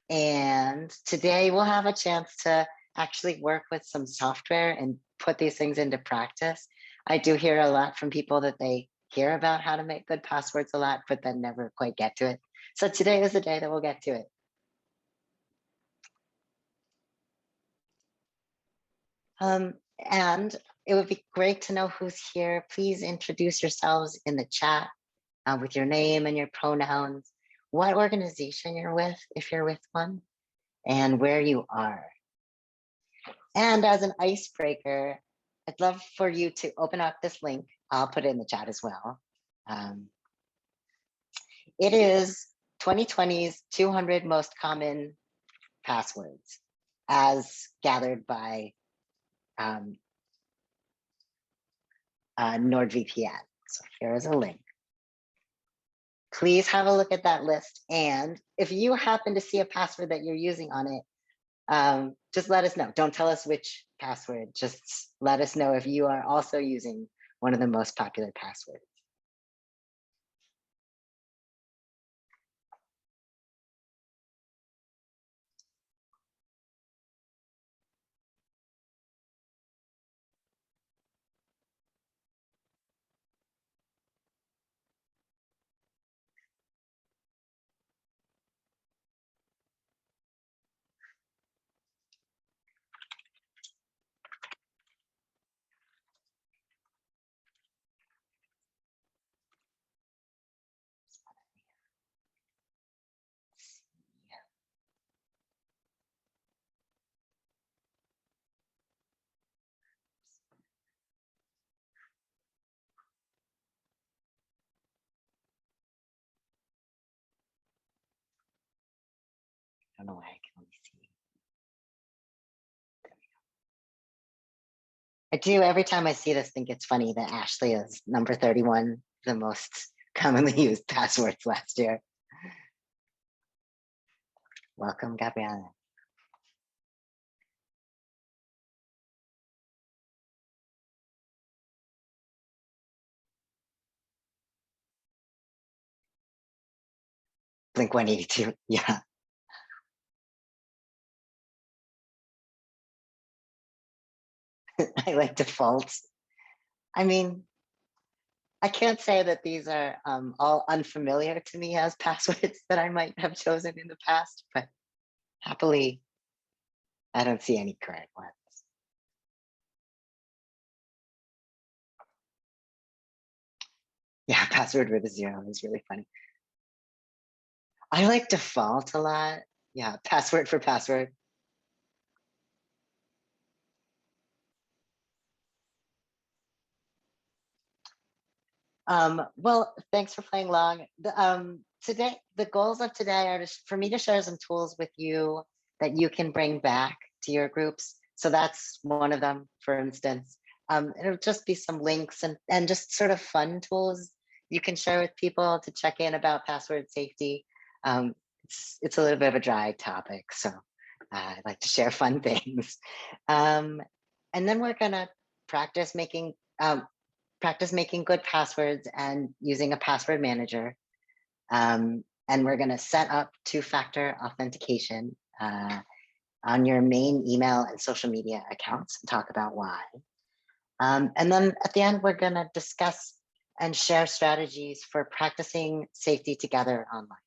And today we'll have a chance to actually work with some software and put these things into practice. I do hear a lot from people that they hear about how to make good passwords a lot, but then never quite get to it. So today is the day that we'll get to it. And it would be great to know who's here. Please introduce yourselves in the chat with your name and your pronouns, what organization you're with, if you're with one, and where you are. And as an icebreaker, I'd love for you to open up this link. I'll put it in the chat as well. It is 2020's 200 most common passwords as gathered by NordVPN. So here is a link. Please have a look at that list. And if you happen to see a password that you're using on it, just let us know. Don't tell us which password. Just let us know if you are also using one of the most popular passwords. I don't know why I can only see. There we go. I do every time I see this think it's funny that Ashley is number 31, the most commonly used passwords last year. Welcome, Gabriella. Blink 182, yeah. I like defaults. I mean, I can't say that these are all unfamiliar to me as passwords that I might have chosen in the past, but happily, I don't see any current ones. Yeah, password with a 0 is really funny. I like default a lot. Yeah, password for password. Well, thanks for playing along. Today, the goals of today are for me to share some tools with you that you can bring back to your groups. So that's one of them, for instance. It'll just be some links and just sort of fun tools you can share with people to check in about password safety. It's a little bit of a dry topic, so I'd like to share fun things. And then we're gonna practice making good passwords and using a password manager. And we're going to set up two-factor authentication on your main email and social media accounts and talk about why. And then at the end, we're going to discuss and share strategies for practicing safety together online.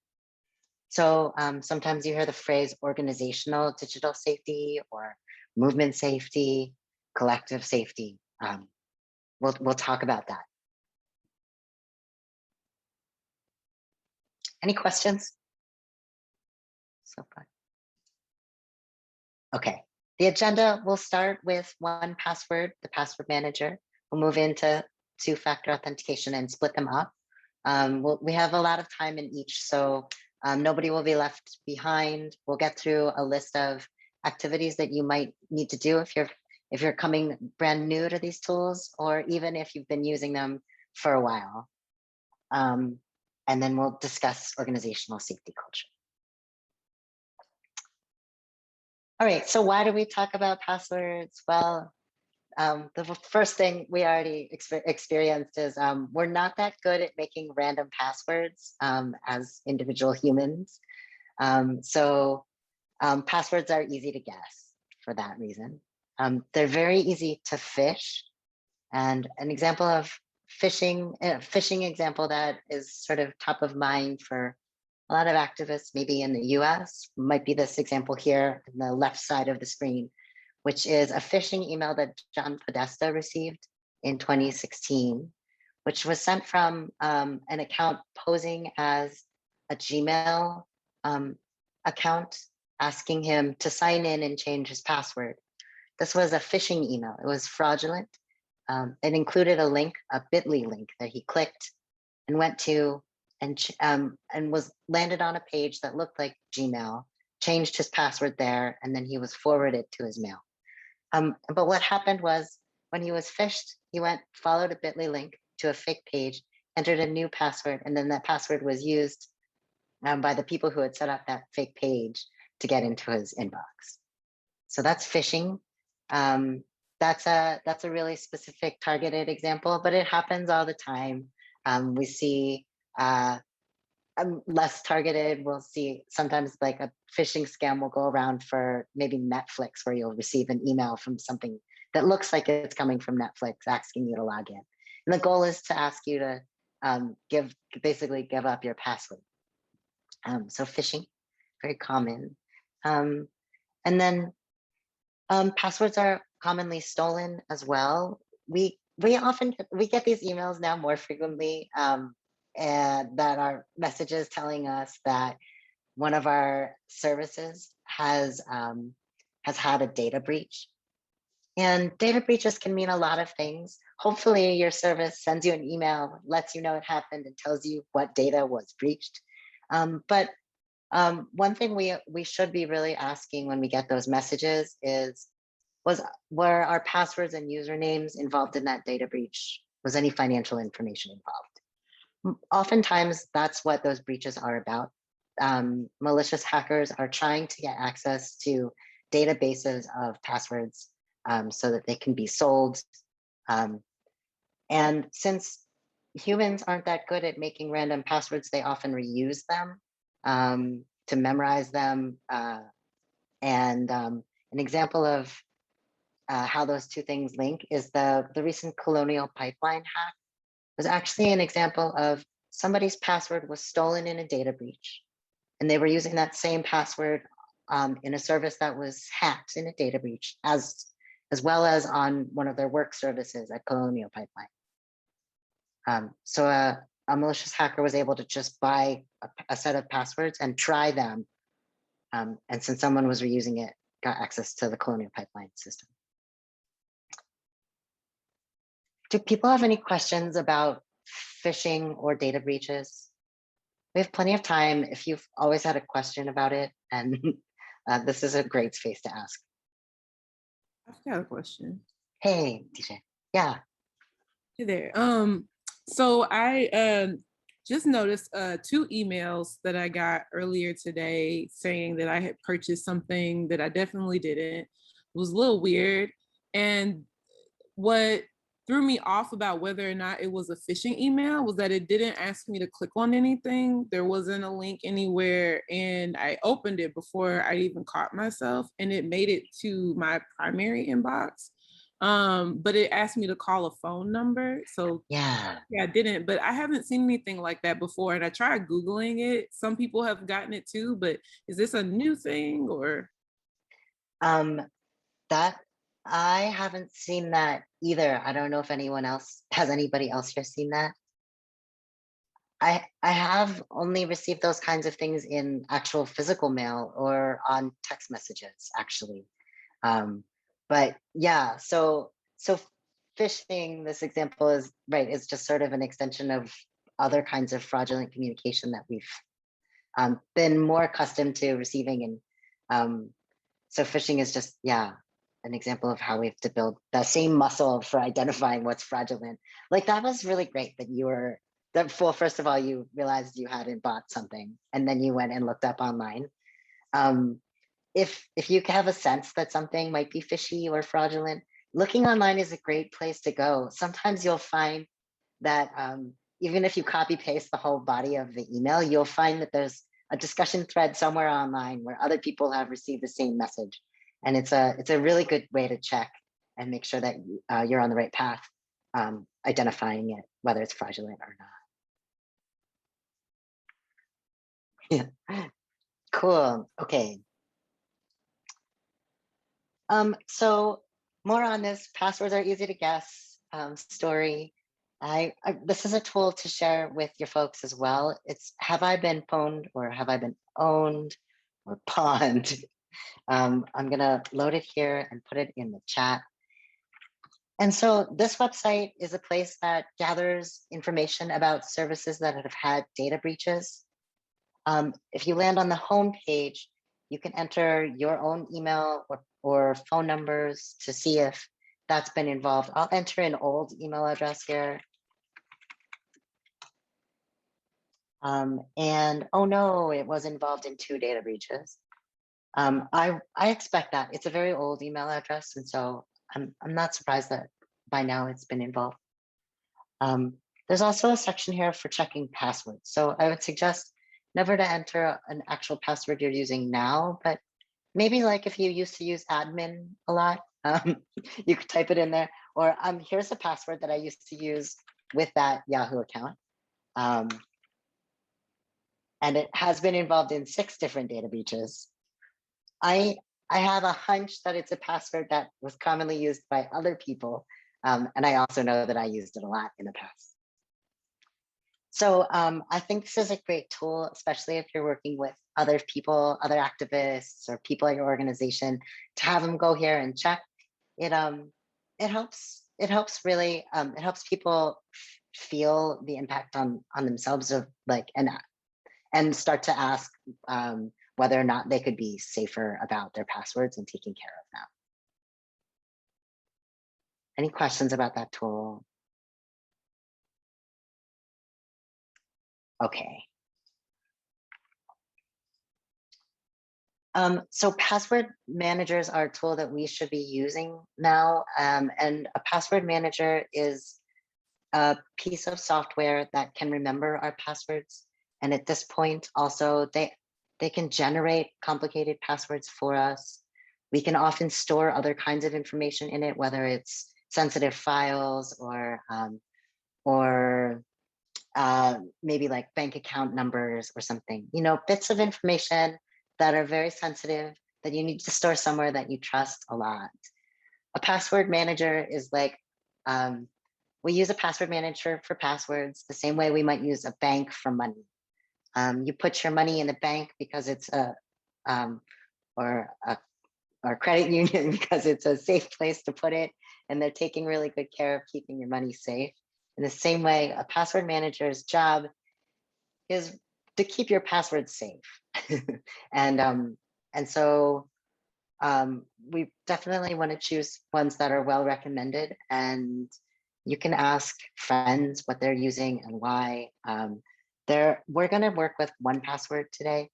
So sometimes you hear the phrase organizational digital safety or movement safety, collective safety. We'll talk about that. Any questions so far? Okay, the agenda will start with 1Password, the password manager. We'll move into two-factor authentication and split them up. We have a lot of time in each, so nobody will be left behind. We'll get through a list of activities that you might need to do if you're coming brand new to these tools, or even if you've been using them for a while. And then we'll discuss organizational safety culture. All right, so why do we talk about passwords? Well, the first thing we already experienced is we're not that good at making random passwords as individual humans. So Passwords are easy to guess for that reason. They're very easy to phish. And an example of phishing, phishing example that is sort of top of mind for a lot of activists, maybe in the US, might be this example here on the left side of the screen, which is a phishing email that John Podesta received in 2016, which was sent from an account posing as a Gmail account, asking him to sign in and change his password. This was a phishing email. It was fraudulent. It included a link, a bit.ly link that he clicked and went to and was landed on a page that looked like Gmail, changed his password there, and then he was forwarded to his mail. But what happened was when he was phished, he followed a bit.ly link to a fake page, entered a new password, and then that password was used by the people who had set up that fake page to get into his inbox. So that's phishing. That's a really specific targeted example, but it happens all the time. We see less targeted. We'll see sometimes like a phishing scam will go around for maybe Netflix, where you'll receive an email from something that looks like it's coming from Netflix asking you to log in. And the goal is to ask you to basically give up your password. So phishing, very common. And then passwords are commonly stolen as well. We get these emails now more frequently, and that are messages telling us that one of our services has had a data breach. And data breaches can mean a lot of things. Hopefully your service sends you an email, lets you know it happened, and tells you what data was breached. But one thing we should be really asking when we get those messages is, were our passwords and usernames involved in that data breach? Was any financial information involved? Oftentimes, that's what those breaches are about. Malicious hackers are trying to get access to databases of passwords so that they can be sold. And since humans aren't that good at making random passwords, they often reuse them to memorize them. And an example of how those two things link is the recent Colonial Pipeline hack. Was actually an example of somebody's password was stolen in a data breach, and they were using that same password in a service that was hacked in a data breach, as well as on one of their work services at Colonial Pipeline. So a malicious hacker was able to just buy a set of passwords and try them, and since someone was reusing it, got access to the Colonial Pipeline system. Do people have any questions about phishing or data breaches? We have plenty of time if you've always had a question about it, and this is a great space to ask. I've got a question. Hey, DJ. Yeah. Hey there. So I just noticed 2 emails that I got earlier today saying that I had purchased something that I definitely didn't. It was a little weird. And what threw me off about whether or not it was a phishing email was that it didn't ask me to click on anything. There wasn't a link anywhere, and I opened it before I even caught myself, and it made it to my primary inbox. But it asked me to call a phone number. So yeah, I didn't, but I haven't seen anything like that before. And I tried Googling it. Some people have gotten it too, but is this a new thing or? That I haven't seen that either. I don't know if anybody else here seen that? I have only received those kinds of things in actual physical mail or on text messages, actually. But yeah, so phishing, this example is just sort of an extension of other kinds of fraudulent communication that we've been more accustomed to receiving. And so phishing is just, an example of how we have to build the same muscle for identifying what's fraudulent. Like, that was really great that first of all, you realized you hadn't bought something, and then you went and looked up online. If you have a sense that something might be fishy or fraudulent, looking online is a great place to go. Sometimes you'll find that even if you copy paste the whole body of the email, you'll find that there's a discussion thread somewhere online where other people have received the same message. And it's a really good way to check and make sure that you're on the right path, identifying it, whether it's fraudulent or not. Yeah, cool. Okay. So more on this passwords are easy to guess story. This is a tool to share with your folks as well. It's have I been pwned or have I been owned or pawned? I'm gonna load it here and put it in the chat. And so this website is a place that gathers information about services that have had data breaches. If you land on the home page, you can enter your own email or phone numbers to see if that's been involved. I'll enter an old email address here. And oh no, it was involved in 2 data breaches. I expect that. It's a very old email address, and so I'm not surprised that by now it's been involved. There's also a section here for checking passwords. So I would suggest never to enter an actual password you're using now, but maybe like if you used to use admin a lot, you could type it in there. Or here's a password that I used to use with that Yahoo account. And it has been involved in 6 different data breaches. I have a hunch that it's a password that was commonly used by other people. And I also know that I used it a lot in the past. So I think this is a great tool, especially if you're working with other people, other activists or people at your organization, to have them go here and check. It helps really, it helps people feel the impact on themselves of like, and start to ask whether or not they could be safer about their passwords and taking care of them. Any questions about that tool? Okay. So password managers are a tool that we should be using now. And a password manager is a piece of software that can remember our passwords. And at this point, also, they can generate complicated passwords for us. We can often store other kinds of information in it, whether it's sensitive files or maybe like bank account numbers or something, you know, bits of information that are very sensitive that you need to store somewhere that you trust a lot. A password manager is like, we use a password manager for passwords the same way we might use a bank for money. You put your money in the bank because it's or credit union because it's a safe place to put it, and they're taking really good care of keeping your money safe. In the same way, a password manager's job is to keep your passwords safe. And so we definitely want to choose ones that are well recommended, and you can ask friends what they're using and why. We're going to work with 1Password today.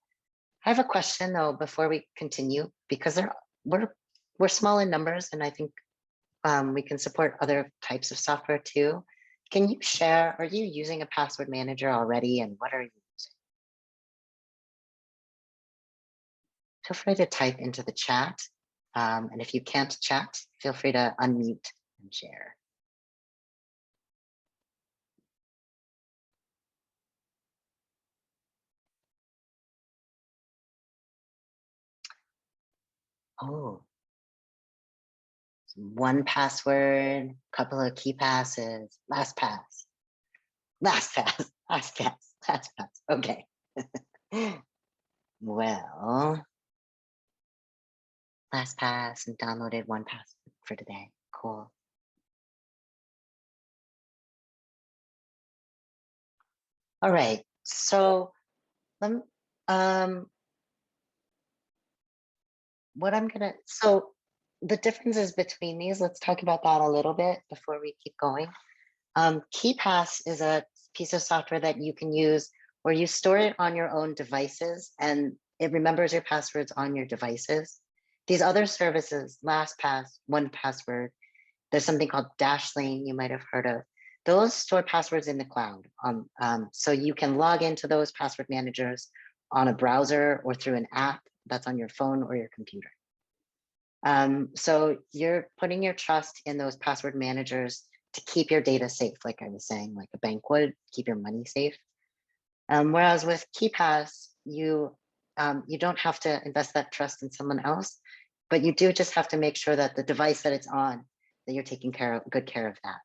I have a question though before we continue, because we're small in numbers, and I think we can support other types of software too. Can you share, are you using a password manager already, and what are you using? Feel free to type into the chat. And if you can't chat, feel free to unmute and share. Oh, 1Password, couple of key passes, LastPass. Okay. Well, LastPass and downloaded 1Password for today. Cool. All right. So so the differences between these, let's talk about that a little bit before we keep going. KeePass is a piece of software that you can use where you store it on your own devices and it remembers your passwords on your devices. These other services, LastPass, 1Password, there's something called Dashlane you might have heard of. Those store passwords in the cloud. So you can log into those password managers on a browser or through an app that's on your phone or your computer. So you're putting your trust in those password managers to keep your data safe, like I was saying, like a bank would keep your money safe. Whereas with KeePass, you don't have to invest that trust in someone else, but you do just have to make sure that the device that it's on, that you're taking good care of that.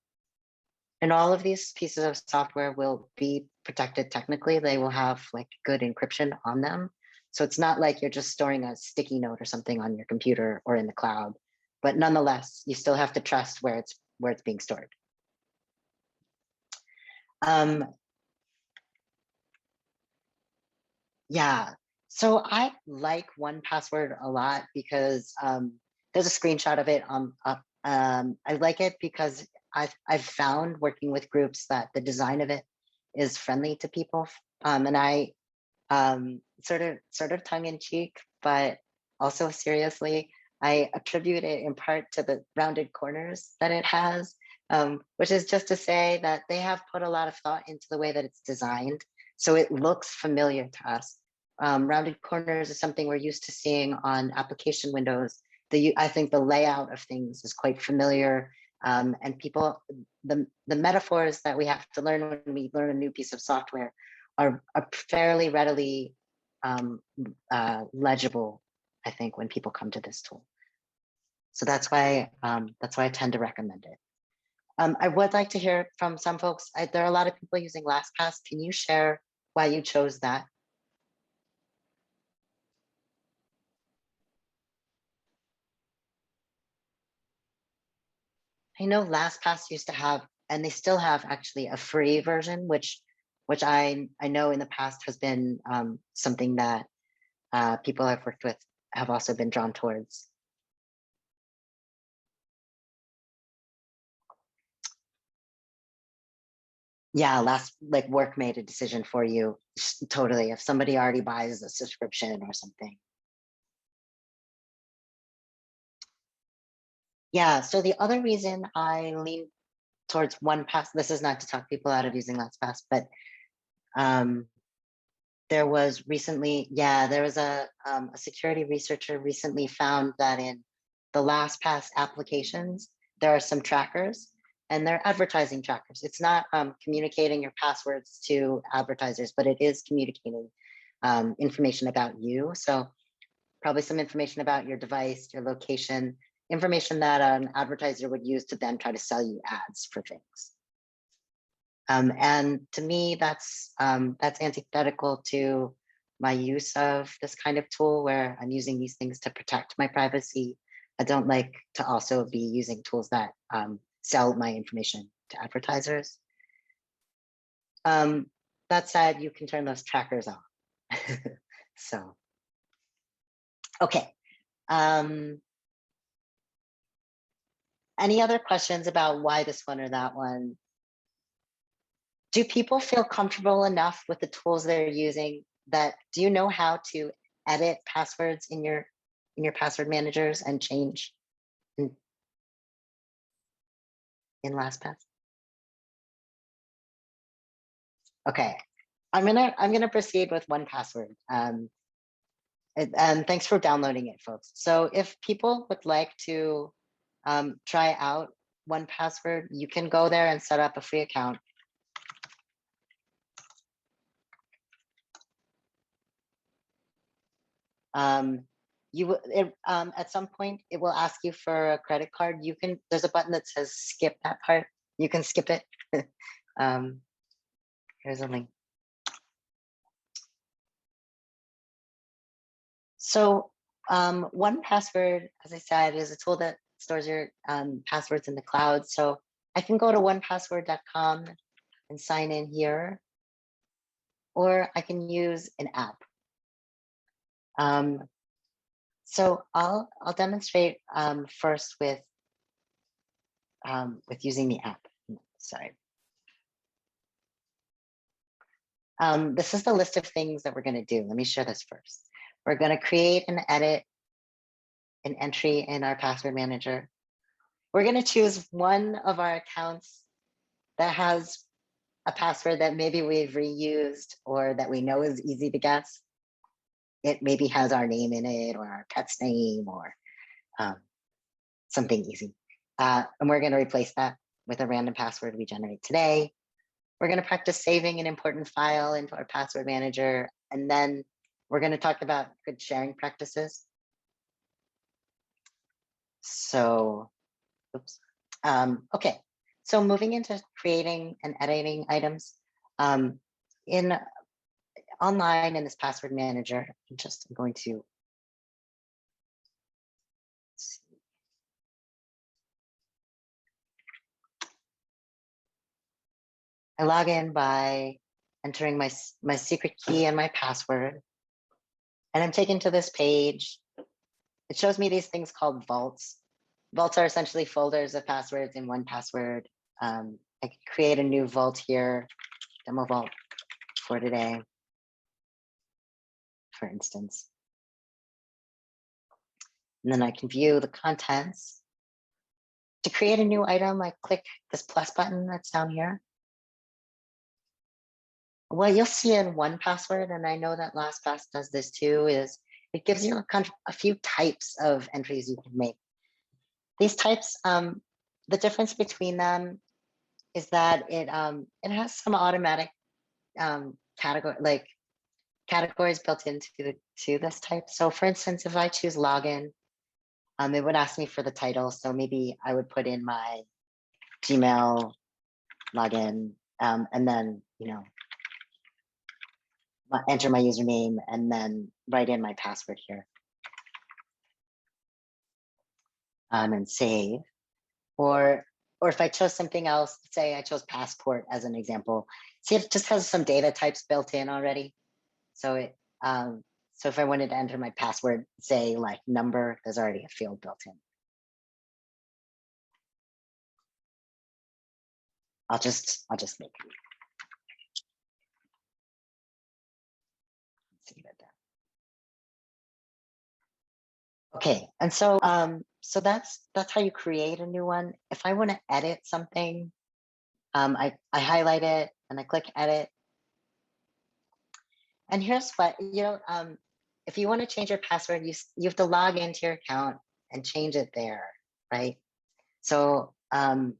And all of these pieces of software will be protected technically. They will have like good encryption on them. So it's not like you're just storing a sticky note or something on your computer or in the cloud, but nonetheless, you still have to trust where it's being stored. Yeah, so I like 1Password a lot because there's a screenshot of it up. I like it because I've found working with groups that the design of it is friendly to people, and I sort of tongue in cheek, but also seriously, I attribute it in part to the rounded corners that it has, which is just to say that they have put a lot of thought into the way that it's designed, so it looks familiar to us. Rounded corners is something we're used to seeing on application windows. I think the layout of things is quite familiar, and people, the metaphors that we have to learn when we learn a new piece of software are fairly readily legible, I think, when people come to this tool. So that's why I tend to recommend it. I would like to hear from some folks. There are a lot of people using LastPass. Can you share why you chose that? I know LastPass used to have, and they still have actually, a free version, which I know in the past has been something that people I've worked with have also been drawn towards. Yeah, like work made a decision for you. Totally. If somebody already buys a subscription or something. Yeah, so the other reason I lean towards 1Pass, this is not to talk people out of using LastPass, but there was recently, there was a security researcher recently found that in the LastPass applications, there are some trackers, and they're advertising trackers. It's not communicating your passwords to advertisers, but it is communicating information about you. So probably some information about your device, your location, information that an advertiser would use to then try to sell you ads for things. And to me, that's antithetical to my use of this kind of tool where I'm using these things to protect my privacy. I don't like to also be using tools that sell my information to advertisers. That said, you can turn those trackers off. So, okay. Any other questions about why this one or that one? Do people feel comfortable enough with the tools they're using that, do you know how to edit passwords in your password managers and change in LastPass? Okay, I'm gonna proceed with 1Password. And thanks for downloading it, folks. So if people would like to try out 1Password, you can go there and set up a free account. At some point it will ask you for a credit card. There's a button that says skip that part. You can skip it. Here's a link. So 1Password, as I said, is a tool that stores your passwords in the cloud. So I can go to 1password.com and sign in here, or I can use an app. So I'll demonstrate first with using the app. Sorry. This is the list of things that we're going to do. Let me share this first. We're going to create and edit an entry in our password manager. We're going to choose one of our accounts that has a password that maybe we've reused or that we know is easy to guess. it maybe has our name in it or our pet's name or something easy. And we're going to replace that with a random password we generate today. We're going to practice saving an important file into our password manager. And then we're going to talk about good sharing practices. So, oops. Okay, so moving into creating and editing items in online in this password manager, I'm going to see. I log in by entering my secret key and my password, and I'm taken to this page. It shows me these things called vaults. Vaults are essentially folders of passwords in one password. I can create a new vault here, demo vault for today, for instance. And then I can view the contents. To create a new item, I click this plus button that's down here. What you'll see in 1Password, and I know that LastPass does this too, is it gives you a few types of entries you can make. These types, the difference between them is that it has some automatic categories built into this type. So for instance, if I choose login, it would ask me for the title. So maybe I would put in my Gmail login, and then, enter my username and then write in my password here. And save. Or if I chose something else, say I chose passport as an example. See, it just has some data types built in already. So so if I wanted to enter my password, say like number, there's already a field built in. I'll just make it. Save it there. Okay, and so so that's how you create a new one. If I want to edit something, I highlight it and I click edit. And here's what, if you want to change your password, you have to log into your account and change it there, right? So I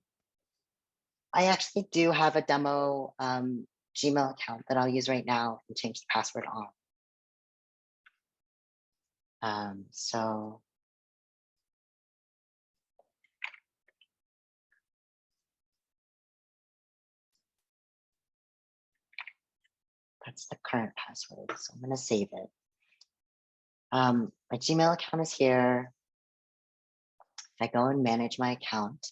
actually do have a demo Gmail account that I'll use right now and change the password on. So that's the current password. So I'm going to save it. My Gmail account is here. If I go and manage my account,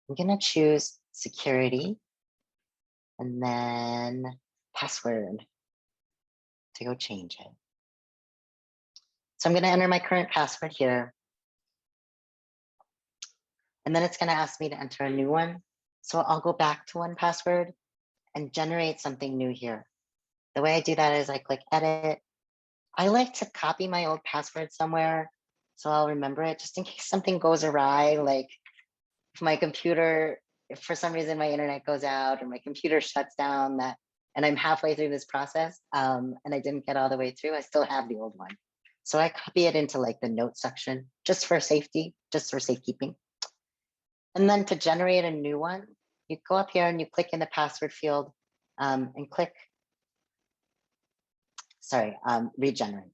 I'm going to choose security and then password to go change it. So I'm going to enter my current password here. And then it's going to ask me to enter a new one. So I'll go back to 1Password and generate something new here. The way I do that is I click edit. I like to copy my old password somewhere so I'll remember it just in case something goes awry. Like if my computer, if for some reason my internet goes out or my computer shuts down, and I'm halfway through this process and I didn't get all the way through, I still have the old one. So I copy it into like the notes section just for safety, just for safekeeping. And then to generate a new one, you go up here and you click in the password field and click, regenerate.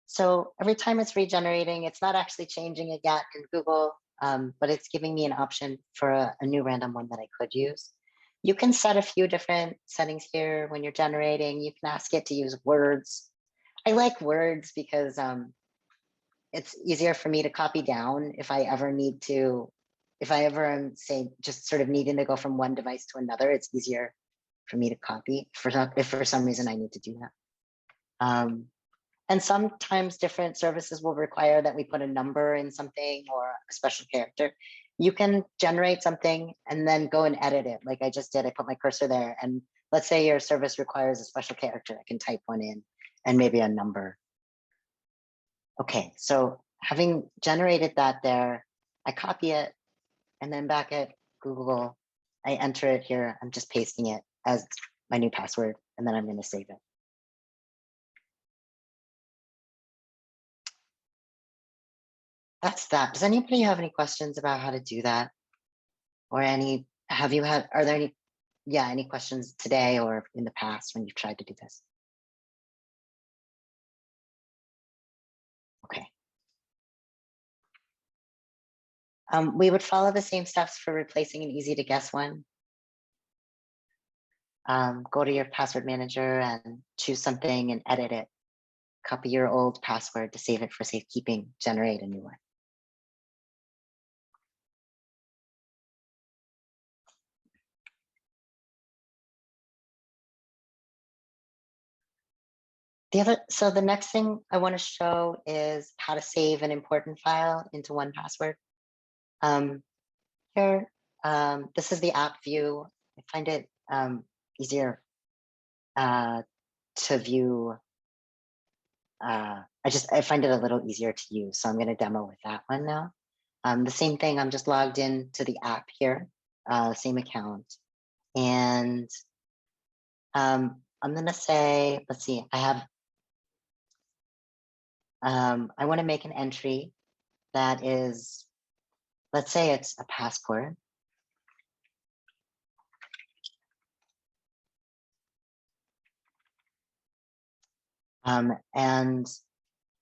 So every time it's regenerating, it's not actually changing it yet in Google, but it's giving me an option for a new random one that I could use. You can set a few different settings here when you're generating. You can ask it to use words. I like words because it's easier for me to copy down if I ever need to, if I ever am, say, just sort of needing to go from one device to another, it's easier for me to copy if for some reason I need to do that. And sometimes different services will require that we put a number in something or a special character. You can generate something and then go and edit it like I just did. I put my cursor there, and let's say your service requires a special character. I can type one in and maybe a number. Okay, so having generated that there, I copy it and then back at Google, I enter it here. I'm just pasting it as my new password. and then I'm going to save it. That's that. Does anybody have any questions about how to do that? Or any, are there any, yeah, any questions today or in the past when you've tried to do this? Okay. We would follow the same steps for replacing an easy to guess one. Go to your password manager and choose something and edit it. Copy your old password to save it for safekeeping, generate a new one. So the next thing I want to show is how to save an important file into 1Password. Here, this is the app view. I find it easier to view. I find it a little easier to use, so I'm going to demo with that one now. The same thing, I'm just logged in to the app here, same account. And I'm going to say, let's see, I want to make an entry that is, let's say it's a passport. And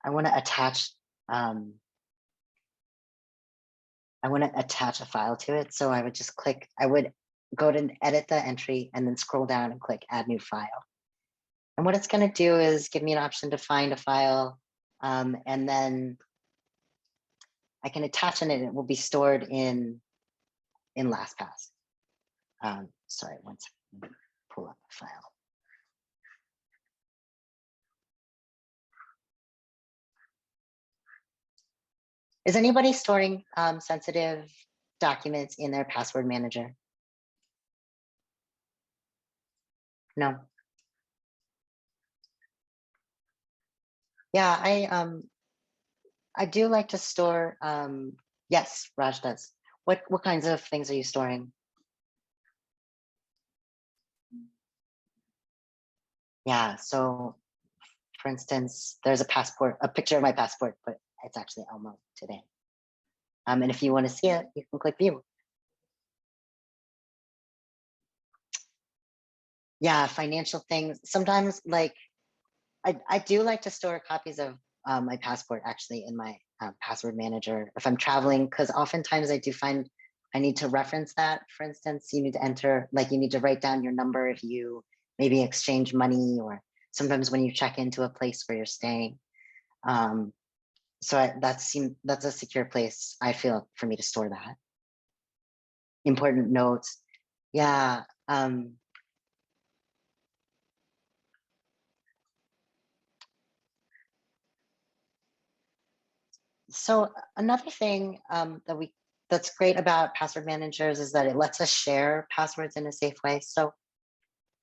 I want to attach a file to it. So I would just click, I would go to edit the entry and then scroll down and click add new file. And what it's going to do is give me an option to find a file, and then I can attach it and it will be stored in LastPass. Sorry, one second, pull up the file. Is anybody storing sensitive documents in their password manager? No. Yeah, I do like to store. Yes, Raj does. What kinds of things are you storing? Yeah, so for instance, there's a picture of my passport, but it's actually Elmo today. And if you want to see it, you can click view. Yeah, financial things. Sometimes, like, I do like to store copies of my passport actually in my password manager if I'm traveling, because oftentimes I do find I need to reference that. For instance, you need to enter, like you need to write down your number if you maybe exchange money, or sometimes when you check into a place where you're staying. So that's a secure place, I feel, for me to store that. Important notes. Yeah. So another thing that's great about password managers is that it lets us share passwords in a safe way. So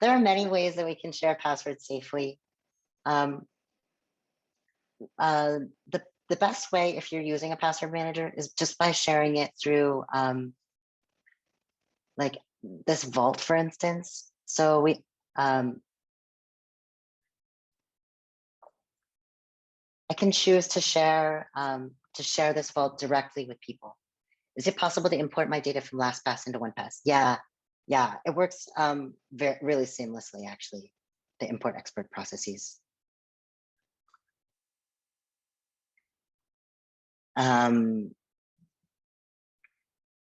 there are many ways that we can share passwords safely. The best way, if you're using a password manager, is just by sharing it through like this vault, for instance. So I can choose to share this vault directly with people. Is it possible to import my data from LastPass into 1Pass? Yeah, it works really seamlessly, actually, the import-export processes.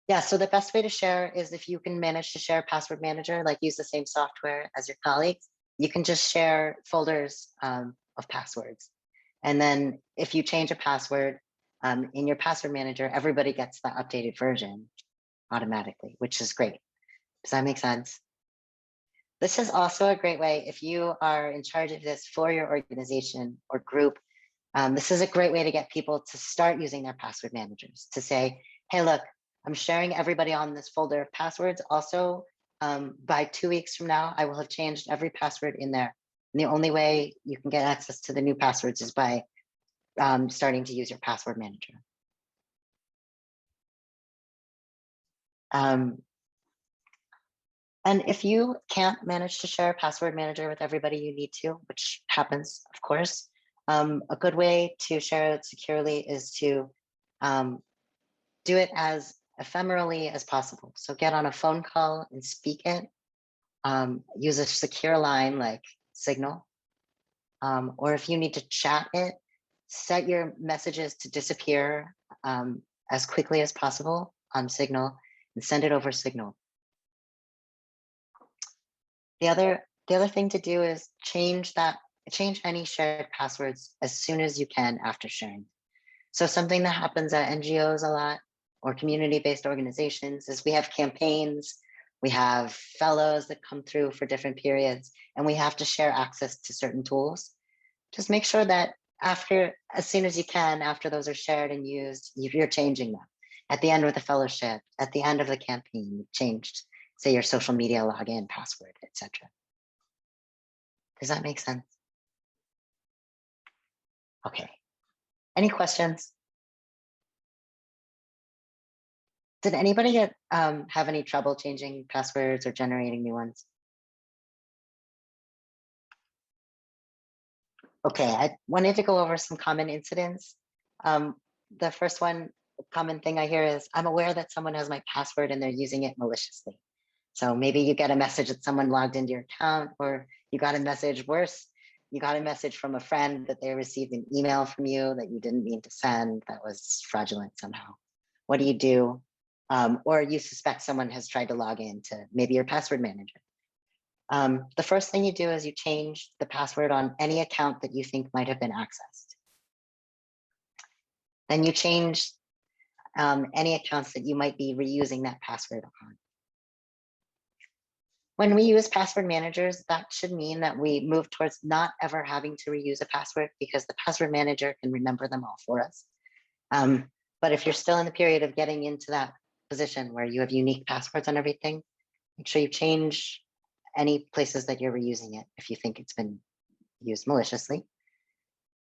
Yeah, so the best way to share is if you can manage to share a password manager, like use the same software as your colleagues, you can just share folders of passwords. And then if you change a password in your password manager, everybody gets the updated version automatically, which is great. Does that make sense? This is also a great way if you are in charge of this for your organization or group. This is a great way to get people to start using their password managers, to say, hey, look, I'm sharing everybody on this folder of passwords. Also, by 2 weeks from now, I will have changed every password in there. And the only way you can get access to the new passwords is by starting to use your password manager. And if you can't manage to share a password manager with everybody you need to, which happens, of course, a good way to share it securely is to do it as ephemerally as possible. So get on a phone call and speak it. Use a secure line like Signal. Or if you need to chat it, set your messages to disappear as quickly as possible on Signal and send it over Signal. The other thing to do is change any shared passwords as soon as you can after sharing. So something that happens at NGOs a lot or community-based organizations is we have campaigns, we have fellows that come through for different periods, and we have to share access to certain tools. Just make sure that as soon as you can, after those are shared and used, you're changing them. At the end of the fellowship, at the end of the campaign, you've changed, say, your social media login password, etc. Does that make sense? Okay. Any questions? Did anybody have any trouble changing passwords or generating new ones? Okay, I wanted to go over some common incidents. The first one, common thing I hear is, I'm aware that someone has my password and they're using it maliciously. So maybe you get a message that someone logged into your account, or you got a message worse. You got a message from a friend that they received an email from you that you didn't mean to send that was fraudulent somehow. What do you do? Or you suspect someone has tried to log into maybe your password manager. The first thing you do is you change the password on any account that you think might have been accessed. Then you change any accounts that you might be reusing that password on. When we use password managers, that should mean that we move towards not ever having to reuse a password because the password manager can remember them all for us. But if you're still in the period of getting into that position where you have unique passwords on everything, make sure you change any places that you're reusing it if you think it's been used maliciously.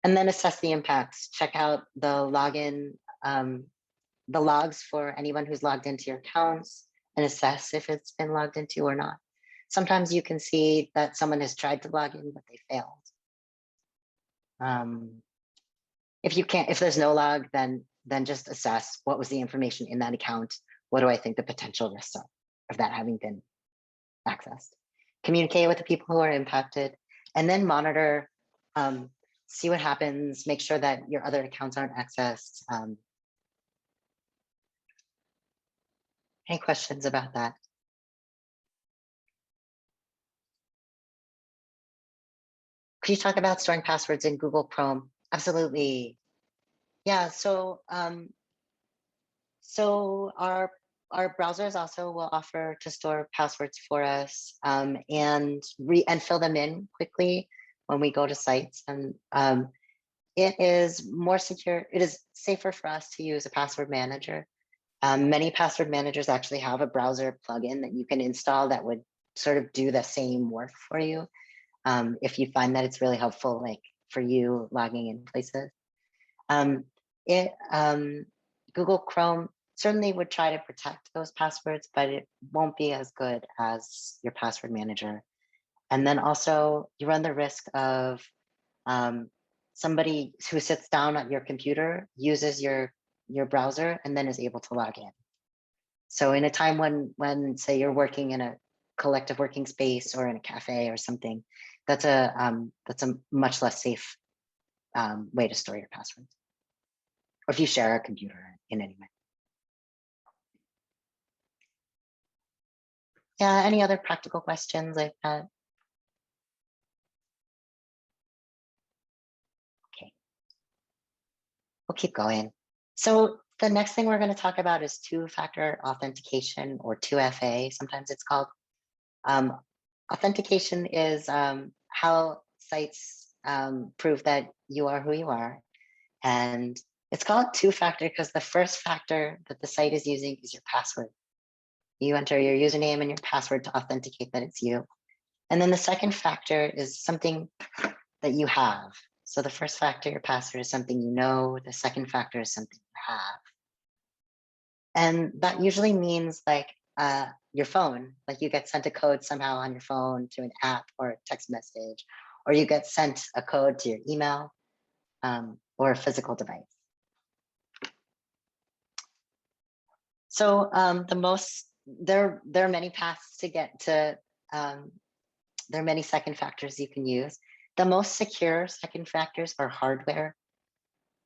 And then assess the impacts. Check out the login, the logs for anyone who's logged into your accounts and assess if it's been logged into or not. Sometimes you can see that someone has tried to log in, but they failed. If there's no log, then just assess what was the information in that account. What do I think the potential risks are of that having been accessed? Communicate with the people who are impacted, and then monitor, see what happens, make sure that your other accounts aren't accessed. Any questions about that? Could you talk about storing passwords in Google Chrome? Absolutely. Yeah, so our browsers also will offer to store passwords for us and fill them in quickly when we go to sites. And it is more secure. It is safer for us to use a password manager. Many password managers actually have a browser plugin that you can install that would sort of do the same work for you. If you find that it's really helpful, like for you logging in places. Google Chrome certainly would try to protect those passwords, but it won't be as good as your password manager. And then also you run the risk of somebody who sits down at your computer, uses your browser, and then is able to log in. So in a time when say you're working in a collective working space or in a cafe or something, that's a much less safe way to store your passwords. Or if you share a computer in any way. Yeah, any other practical questions like that? Okay, we'll keep going. So the next thing we're going to talk about is two-factor authentication, or 2FA, sometimes it's called. Authentication is how sites prove that you are who you are. And it's called two-factor because the first factor that the site is using is your password. You enter your username and your password to authenticate that it's you. And then the second factor is something that you have. So the first factor, your password, is something you know. The second factor is something you have. And that usually means like your phone, like you get sent a code somehow on your phone to an app or a text message, or you get sent a code to your email, or a physical device. So there are many paths to get to, there are many second factors you can use. The most secure second factors are hardware.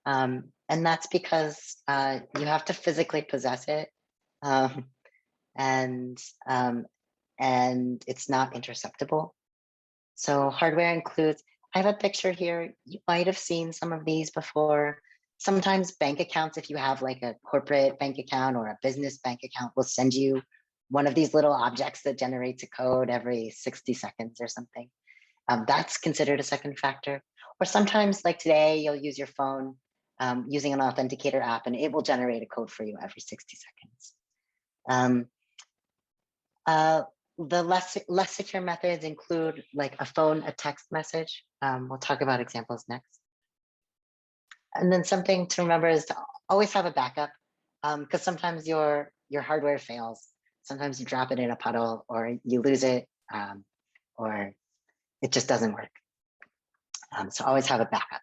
And that's because you have to physically possess it. And it's not interceptable. So hardware includes, I have a picture here. You might have seen some of these before. Sometimes bank accounts, if you have like a corporate bank account or a business bank account, will send you one of these little objects that generates a code every 60 seconds or something. That's considered a second factor. Or sometimes like today, you'll use your phone using an authenticator app and it will generate a code for you every 60 seconds. The less secure methods include like a phone, a text message. We'll talk about examples next. And then something to remember is to always have a backup, because sometimes your hardware fails. Sometimes you drop it in a puddle or you lose it, or it just doesn't work. So always have a backup.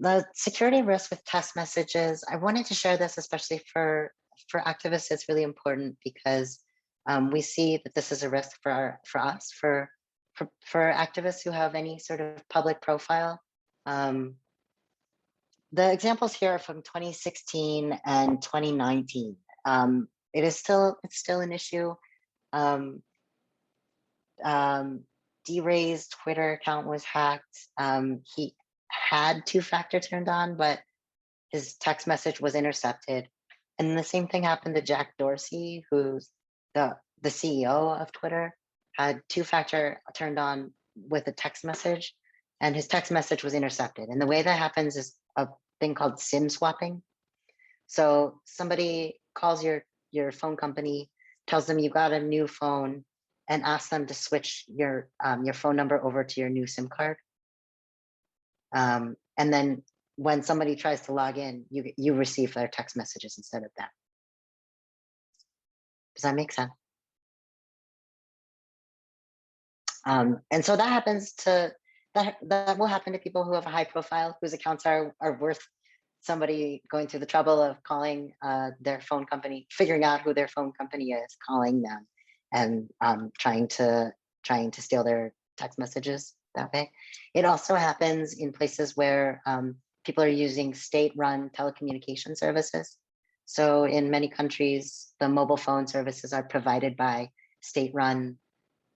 The security risk with text messages, I wanted to share this especially for activists. It's really important because we see that this is a risk for us, for activists who have any sort of public profile. The examples here are from 2016 and 2019. It's still an issue. D-Ray's Twitter account was hacked. He had two-factor turned on, but his text message was intercepted. And the same thing happened to Jack Dorsey, who's the CEO of Twitter, had two-factor turned on with a text message, and his text message was intercepted. And the way that happens is a thing called SIM swapping. So somebody calls your phone company, tells them you got a new phone, and asks them to switch your phone number over to your new SIM card. And then when somebody tries to log in, you receive their text messages instead of that. Does that make sense? And so that happens to that will happen to people who have a high profile, whose accounts are worth somebody going through the trouble of calling their phone company, figuring out who their phone company is, calling them, and trying to steal their text messages that way. It also happens in places where people are using state-run telecommunication services. So in many countries, the mobile phone services are provided by state-run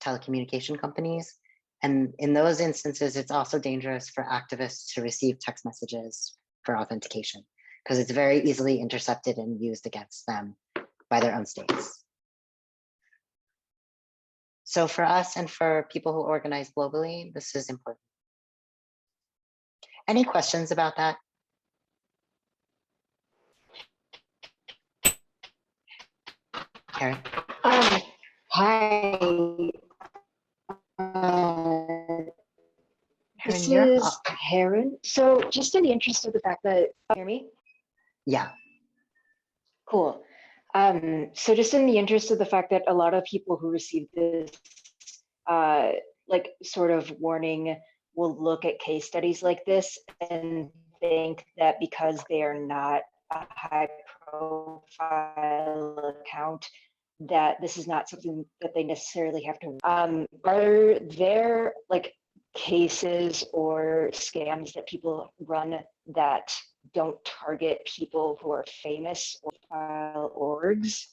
telecommunication companies. And in those instances, it's also dangerous for activists to receive text messages for authentication, because it's very easily intercepted and used against them by their own states. So for us and for people who organize globally, this is important. Any questions about that? Karen? Hi. This is Heron. So just in the interest of the fact that, hear me? Yeah. Cool. So just in the interest of the fact that a lot of people who receive this like sort of warning will look at case studies like this and think that because they are not a high profile account, that this is not something that they necessarily have to. Are there like cases or scams that people run that don't target people who are famous or file orgs?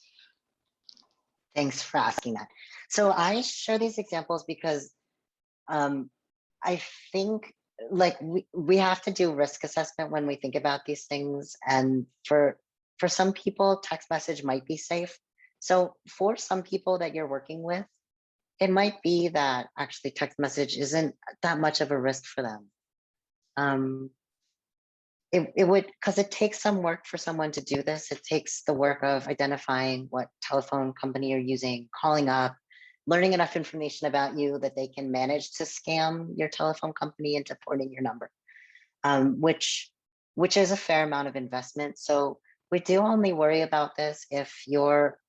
Thanks for asking that. So I share these examples because I think like we have to do risk assessment when we think about these things. And for some people, text message might be safe. So for some people that you're working with, it might be that actually text message isn't that much of a risk for them. It would, because it takes some work for someone to do this. It takes the work of identifying what telephone company you're using, calling up, learning enough information about you that they can manage to scam your telephone company into porting your number, which is a fair amount of investment. So We do only worry about this if your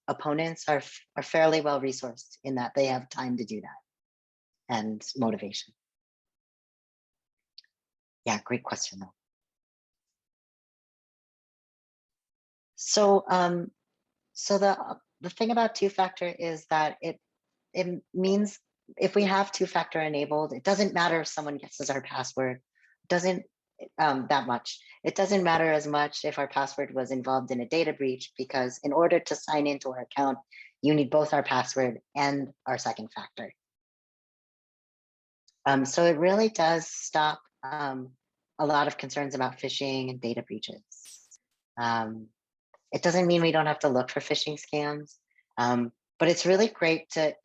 opponents are fairly well resourced in that they have time to do that and motivation. Yeah, great question though. So, so the thing about two-factor is that it means if we have two-factor enabled, it doesn't matter if someone guesses our password. It doesn't that much. It doesn't matter as much if our password was involved in a data breach, because in order to sign into our account, you need both our password and our second factor. So it really does stop a lot of concerns about phishing and data breaches. It doesn't mean we don't have to look for phishing scams, but it's really great to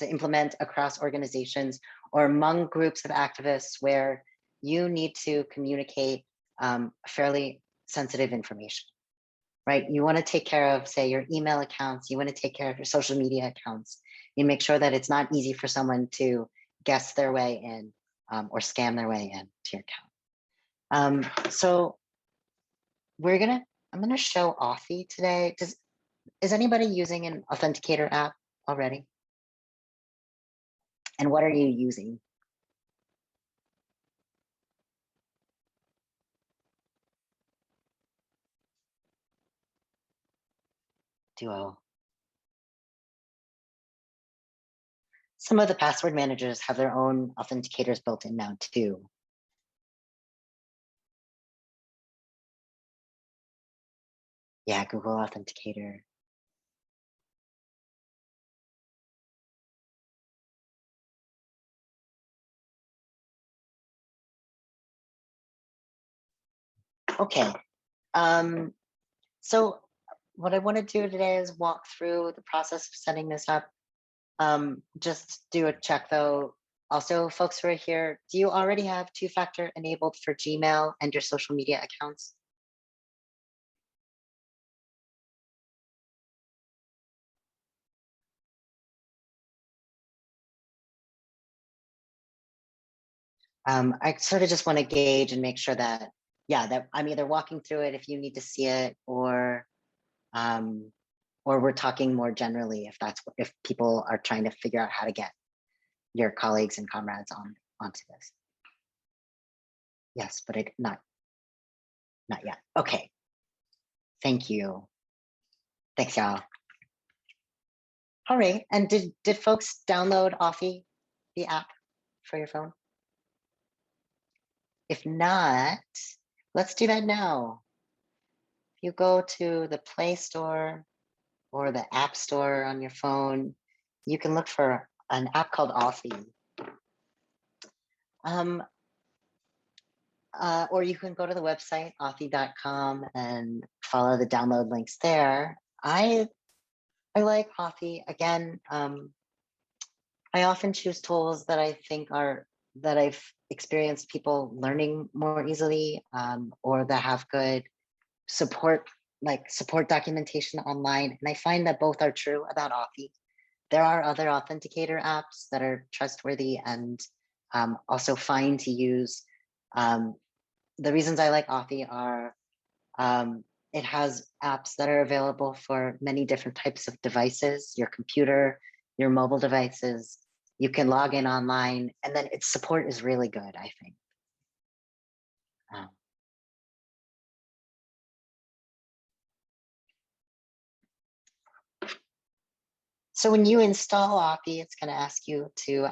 implement across organizations or among groups of activists where you need to communicate fairly sensitive information, right? You want to take care of, say, your email accounts. You want to take care of your social media accounts. You make sure that it's not easy for someone to guess their way in or scam their way into your account. So I'm gonna show Authy today. Is anybody using an authenticator app already? And what are you using? Duo. Some of the password managers have their own authenticators built in now too. Yeah, Google Authenticator. Okay. So what I want to do today is walk through the process of setting this up. Just do a check though. Also, folks who are here, do you already have two-factor enabled for Gmail and your social media accounts? I sort of just want to gauge and make sure that, yeah, that I'm either walking through it if you need to see it, or we're talking more generally if people are trying to figure out how to get your colleagues and comrades onto this. Yes, but not yet. Okay. Thank you. Thanks, y'all. All right. And did folks download Authy, the app, for your phone? If not, let's do that now. If you go to the Play Store or the App Store on your phone, you can look for an app called Authy. Or you can go to the website, authy.com, and follow the download links there. I like Authy. Again, I often choose tools that I think that I've experienced people learning more easily, or that have good support, like support documentation online. And I find that both are true about Authy. There are other authenticator apps that are trustworthy and also fine to use. The reasons I like Authy are it has apps that are available for many different types of devices, your computer, your mobile devices. You can log in online, and then its support is really good, I think. So when you install Authy, it's going to ask you to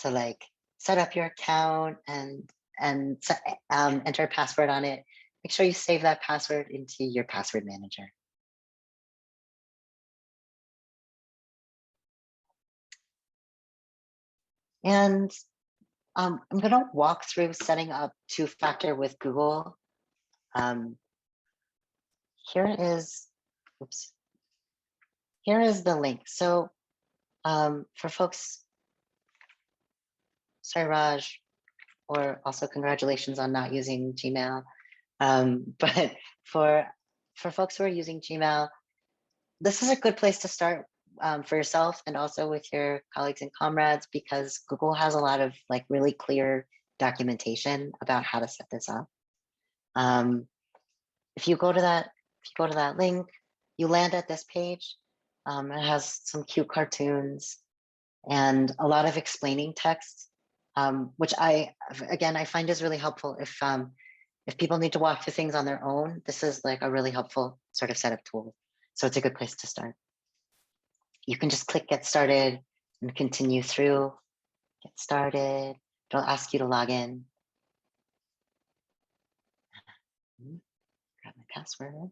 like set up your account and enter a password on it. Make sure you save that password into your password manager. And I'm going to walk through setting up two-factor with Google. Here is the link. So for folks, sorry, Raj, or also congratulations on not using Gmail. But for folks who are using Gmail, this is a good place to start for yourself and also with your colleagues and comrades, because Google has a lot of like really clear documentation about how to set this up. if you go to that link, you land at this page. It has some cute cartoons and a lot of explaining text, which I find is really helpful if people need to walk through things on their own. This is like a really helpful sort of set of tools. So it's a good place to start. You can just click get started and continue through. Get started. It'll ask you to log in. Grab my password.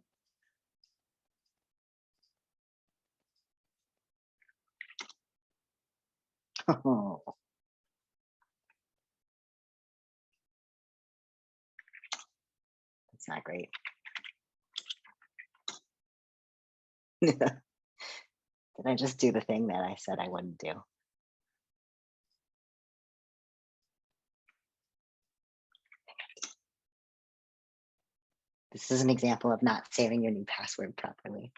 Oh. That's not great. Did I just do the thing that I said I wouldn't do? This is an example of not saving your new password properly.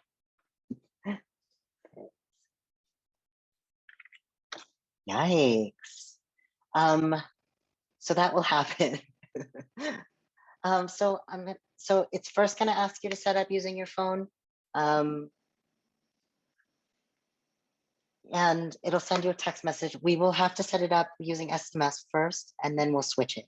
Yikes. So that will happen. So it's first going to ask you to set up using your phone. And it'll send you a text message. We will have to set it up using SMS first, and then we'll switch it.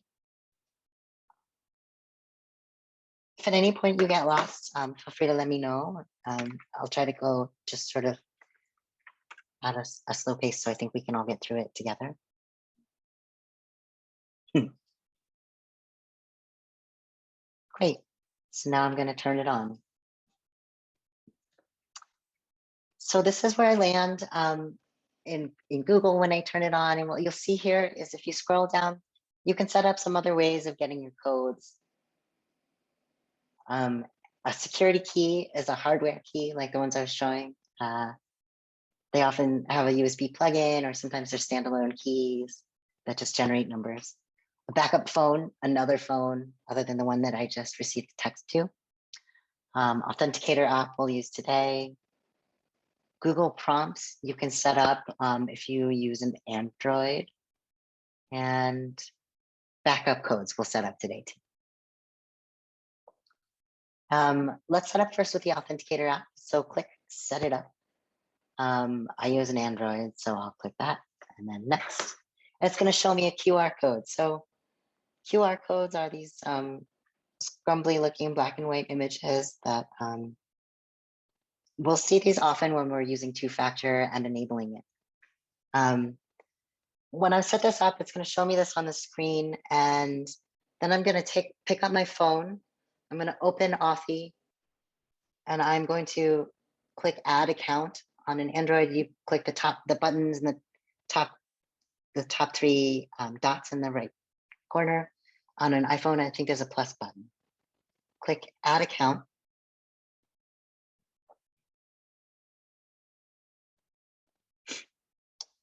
If at any point you get lost, feel free to let me know. I'll try to go just sort of at a slow pace, so I think we can all get through it together. Great. So now I'm going to turn it on. So this is where I land in Google when I turn it on. And what you'll see here is if you scroll down, you can set up some other ways of getting your codes. A security key is a hardware key like the ones I was showing. They often have a USB plugin, or sometimes they're standalone keys that just generate numbers. A backup phone, another phone other than the one that I just received the text to. Authenticator app we'll use today. Google prompts you can set up if you use an Android, and backup codes we'll set up today too. Let's set up first with the Authenticator app. So click set it up. I use an Android, so I'll click that and then next. It's going to show me a QR code. So QR codes are these scrumbly looking black and white images that we'll see these often when we're using two-factor and enabling it. When I set this up, it's going to show me this on the screen, and then I'm going to pick up my phone. I'm going to open Authy, and I'm going to click add account. On an Android, you click the buttons in the top three dots in the right corner. On an iPhone, I think there's a plus button. Click add account.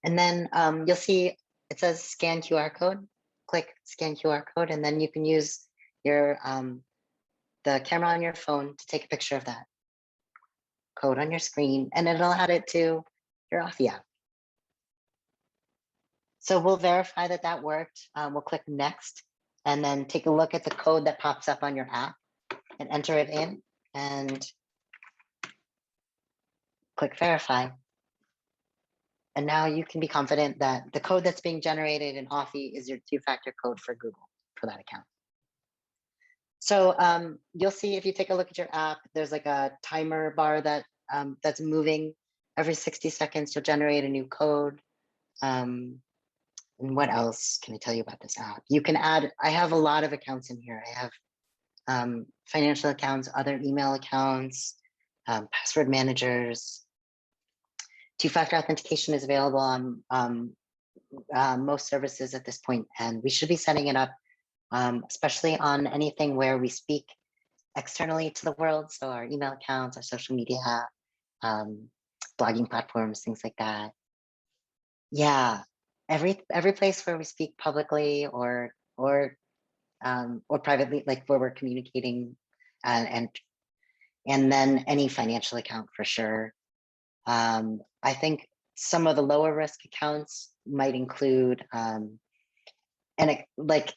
And then you'll see it says scan QR code. Click scan QR code, and then you can use your the camera on your phone to take a picture of that code on your screen, and it'll add it to your Authy app. So we'll verify that that worked. We'll click next, and then take a look at the code that pops up on your app and enter it in, and click verify. And now you can be confident that the code that's being generated in Authy is your two-factor code for Google for that account. So you'll see if you take a look at your app, there's like a timer bar that that's moving. Every 60 seconds, you'll generate a new code. And what else can I tell you about this app? You can add, I have a lot of accounts in here. I have financial accounts, other email accounts, password managers. Two-factor authentication is available on most services at this point, and we should be setting it up, especially on anything where we speak externally to the world. So our email accounts, our social media, blogging platforms, things like that. Yeah, every place where we speak publicly or privately, like where we're communicating, and then any financial account for sure. I think some of the lower risk accounts might include, like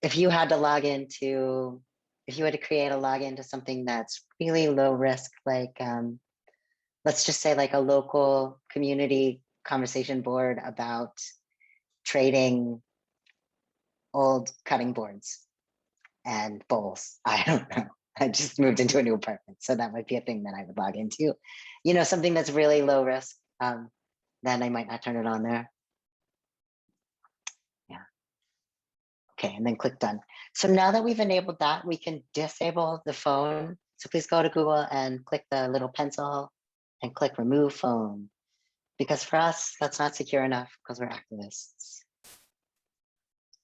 if you had to log into if you were to create a login to something that's really low risk, like let's just say like a local community conversation board about trading old cutting boards and bowls. I don't know. I just moved into a new apartment, so that might be a thing that I would log into. You know, something that's really low risk. Then I might not turn it on there. Yeah. Okay, and then click done. So now that we've enabled that, we can disable the phone. So please go to Google and click the little pencil and click remove phone. Because for us, that's not secure enough because we're activists.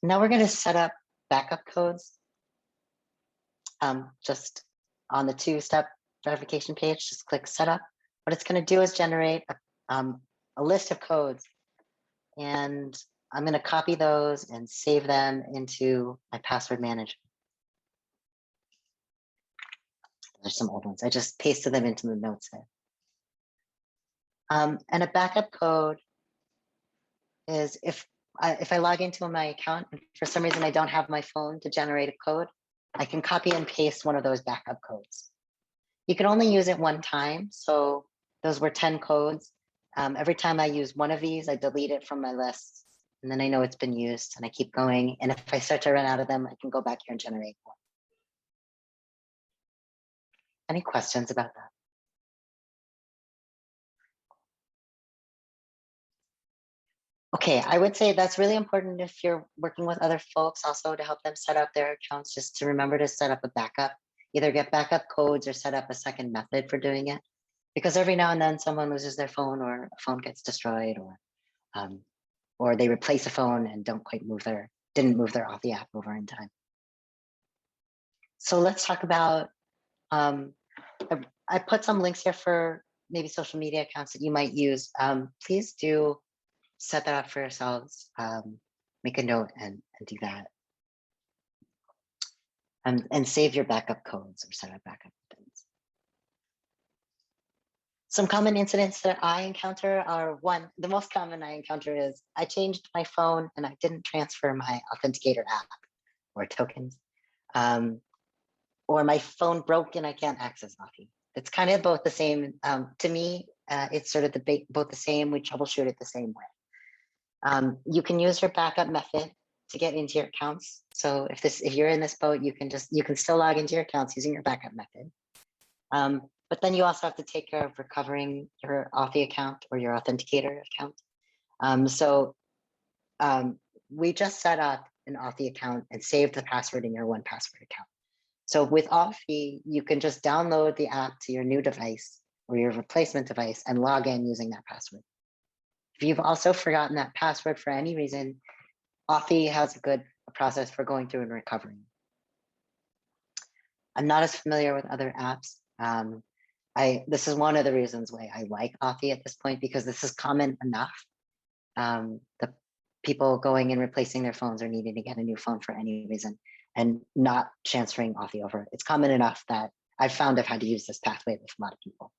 Now we're going to set up backup codes. Just on the two-step verification page, just click setup. What it's going to do is generate a list of codes. And I'm going to copy those and save them into my password manager. There's some old ones. I just pasted them into the notes there. And a backup code is if I log into my account and for some reason I don't have my phone to generate a code, I can copy and paste one of those backup codes. You can only use it one time. So those were 10 codes. Every time I use one of these, I delete it from my list. And then I know it's been used and I keep going. And if I start to run out of them, I can go back here and generate more. Any questions about that? Okay, I would say that's really important if you're working with other folks also to help them set up their accounts, just to remember to set up a backup, either get backup codes or set up a second method for doing it. Because every now and then someone loses their phone or a phone gets destroyed or they replace a phone and didn't move their Authy app over in time. So let's talk about, I put some links here for maybe social media accounts that you might use. Please do set that up for yourselves. Make a note and do that. And save your backup codes or set up backup things. Some common incidents that I encounter are the most common I encounter is I changed my phone and I didn't transfer my authenticator app or tokens. Or my phone broke and I can't access Authy. It's kind of both the same. To me, it's sort of both the same. We troubleshoot it the same way. You can use your backup method to get into your accounts. So if you're in this boat, you can still log into your accounts using your backup method. But then you also have to take care of recovering your Authy account or your authenticator account. We just set up an Authy account and save the password in your 1Password account. So with Authy, you can just download the app to your new device or your replacement device and log in using that password. If you've also forgotten that password for any reason, Authy has a good process for going through and recovering. I'm not as familiar with other apps. This is one of the reasons why I like Authy at this point, because this is common enough. The people going and replacing their phones or needing to get a new phone for any reason and not transferring Authy over. It's common enough that I've found I've had to use this pathway with a lot of people.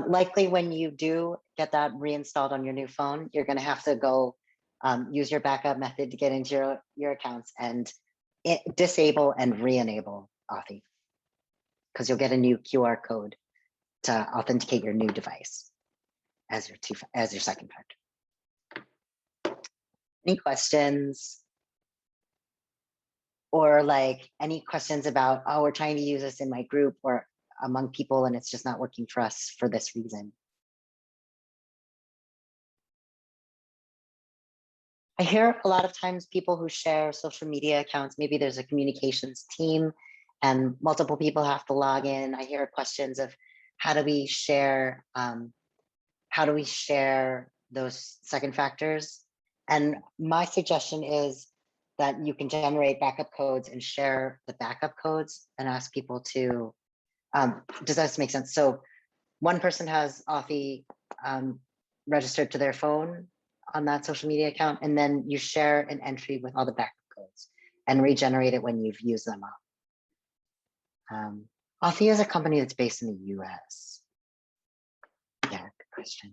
Likely when you do get that reinstalled on your new phone, you're going to have to go use your backup method to get into your accounts and disable and re-enable Authy, because you'll get a new QR code to authenticate your new device as your second factor. Any questions? Or like any questions about, oh, we're trying to use this in my group or among people and it's just not working for us for this reason. I hear a lot of times people who share social media accounts, maybe there's a communications team and multiple people have to log in. I hear questions of how do we share those second factors? And my suggestion is that you can generate backup codes and share the backup codes and ask people to, does that make sense? So one person has Authy registered to their phone on that social media account, and then you share an entry with all the backup codes and regenerate it when you've used them up. Authy is a company that's based in the US. Yeah, good question.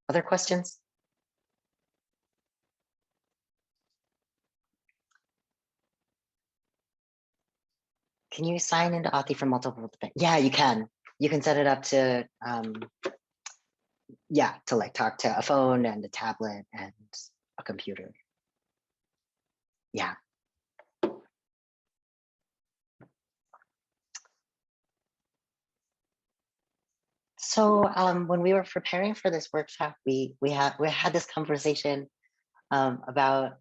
Other questions? Can you sign into Authy from multiple? Yeah, you can. You can set it up to, yeah, to like talk to a phone and a tablet and a computer. Yeah. So when we were preparing for this workshop, we had this conversation about,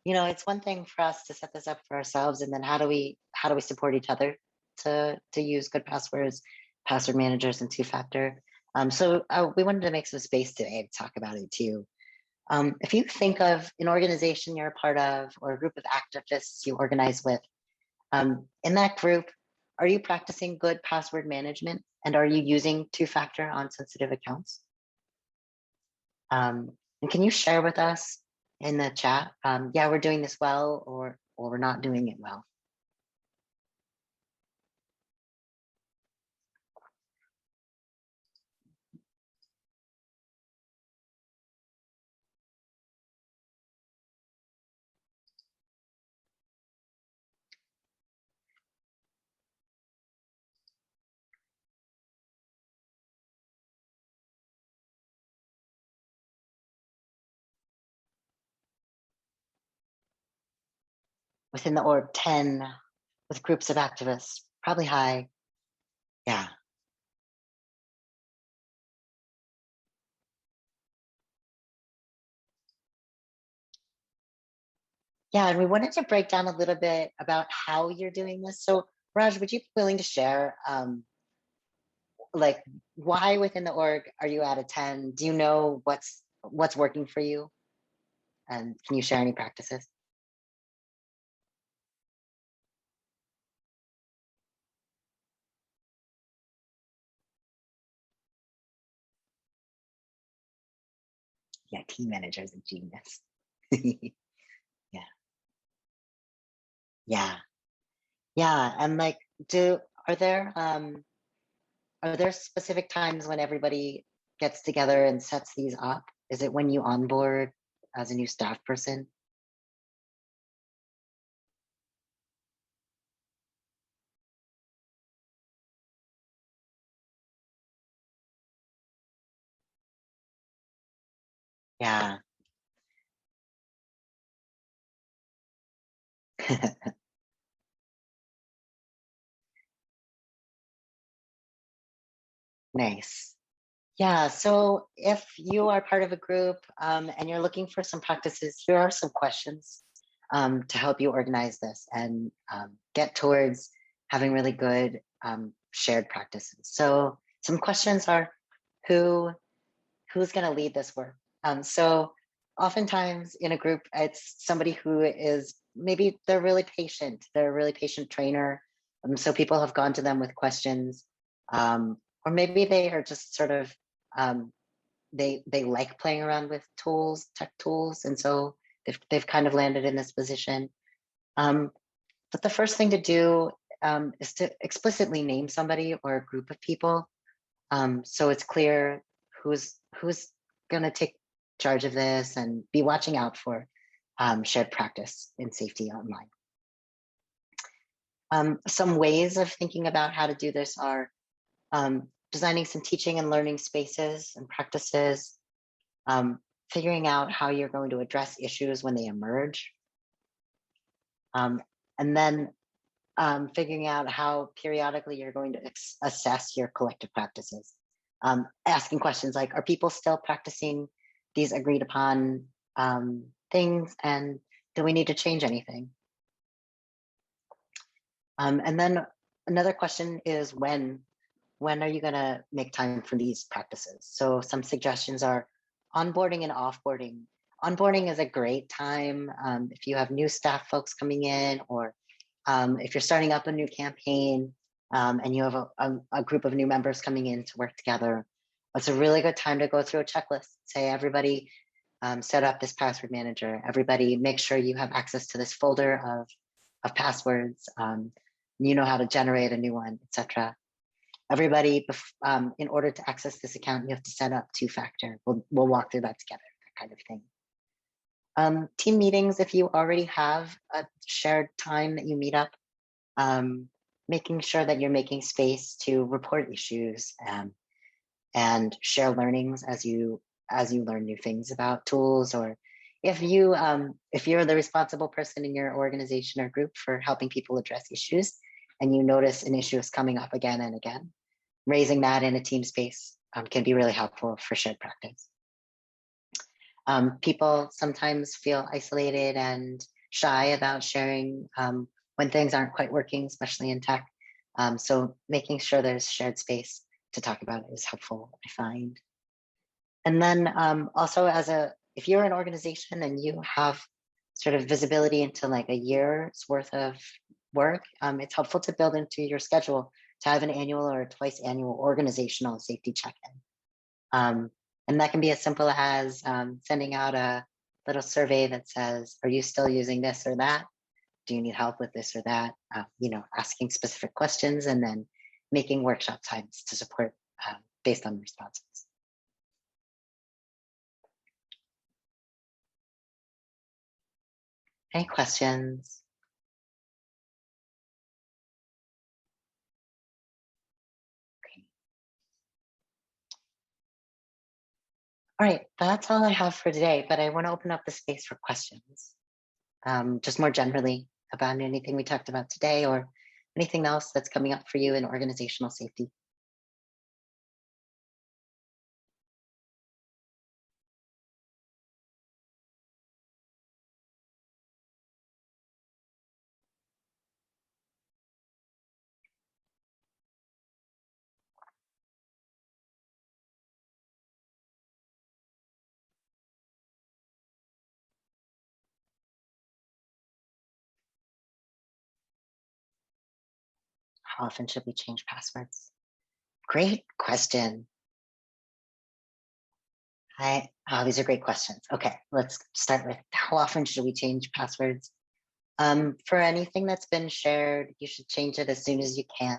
you know, it's one thing for us to set this up for ourselves, and then how do we support each other to use good passwords, password managers, and two-factor. So we wanted to make some space today to talk about it too. If you think of an organization you're a part of or a group of activists you organize with, in that group, are you practicing good password management, and are you using two-factor on sensitive accounts? And can you share with us in the chat, yeah, we're doing this well, or we're not doing it well? Within the org, 10 with groups of activists, probably high. Yeah. Yeah, and we wanted to break down a little bit about how you're doing this. So Raj, would you be willing to share, like, why within the org are you at a 10? Do you know what's working for you? And can you share any practices? Yeah, team manager is a genius. Yeah. Yeah. Yeah. And like, are there specific times when everybody gets together and sets these up? Is it when you onboard as a new staff person? Yeah. Nice. Yeah, so if you are part of a group and you're looking for some practices, here are some questions to help you organize this and get towards having really good shared practices. So some questions are, who's going to lead this work? So oftentimes in a group, it's somebody who is, maybe they're a really patient trainer. So people have gone to them with questions, or maybe they are just sort of, they like playing around with tools, tech tools. And so they've kind of landed in this position. But the first thing to do is to explicitly name somebody or a group of people. So it's clear who's going to take charge of this, and be watching out for shared practice and safety online. Some ways of thinking about how to do this are designing some teaching and learning spaces and practices, figuring out how you're going to address issues when they emerge, and then figuring out how periodically you're going to assess your collective practices. Asking questions like, are people still practicing these agreed upon things, and do we need to change anything? And then another question is, when are you going to make time for these practices? So some suggestions are onboarding and offboarding. Onboarding is a great time if you have new staff folks coming in, or if you're starting up a new campaign and you have a group of new members coming in to work together. It's a really good time to go through a checklist. Say, everybody set up this password manager. Everybody make sure you have access to this folder of passwords. You know how to generate a new one, etc. everybody, in order to access this account, you have to set up two-factor. We'll walk through that together, that kind of thing. Team meetings, if you already have a shared time that you meet up, making sure that you're making space to report issues and share learnings as you learn new things about tools, or if you're the responsible person in your organization or group for helping people address issues and you notice an issue is coming up again and again, raising that in a team space can be really helpful for shared practice. People sometimes feel isolated and shy about sharing when things aren't quite working, especially in tech. So making sure there's shared space to talk about it is helpful, I find. And then also if you're an organization and you have sort of visibility into like a year's worth of work, it's helpful to build into your schedule to have an annual or twice annual organizational safety check-in. And that can be as simple as sending out a little survey that says, are you still using this or that? Do you need help with this or that? Asking specific questions and then making workshop times to support based on responses. Any questions? Okay. All right, that's all I have for today, but I want to open up the space for questions. Just more generally about anything we talked about today or anything else that's coming up for you in organizational safety. How often should we change passwords? Great question. These are great questions. Okay, let's start with how often should we change passwords? For anything that's been shared, you should change it as soon as you can.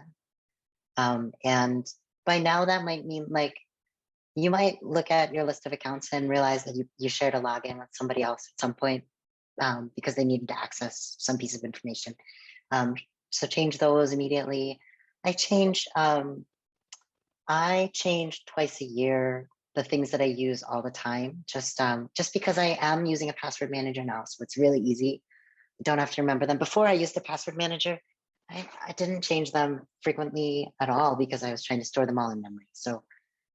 And by now that might mean like, you might look at your list of accounts and realize that you shared a login with somebody else at some point because they needed to access some piece of information. So change those immediately. I change twice a year the things that I use all the time, just because I am using a password manager now, so it's really easy. I don't have to remember them. Before I used the password manager, I didn't change them frequently at all because I was trying to store them all in memory. So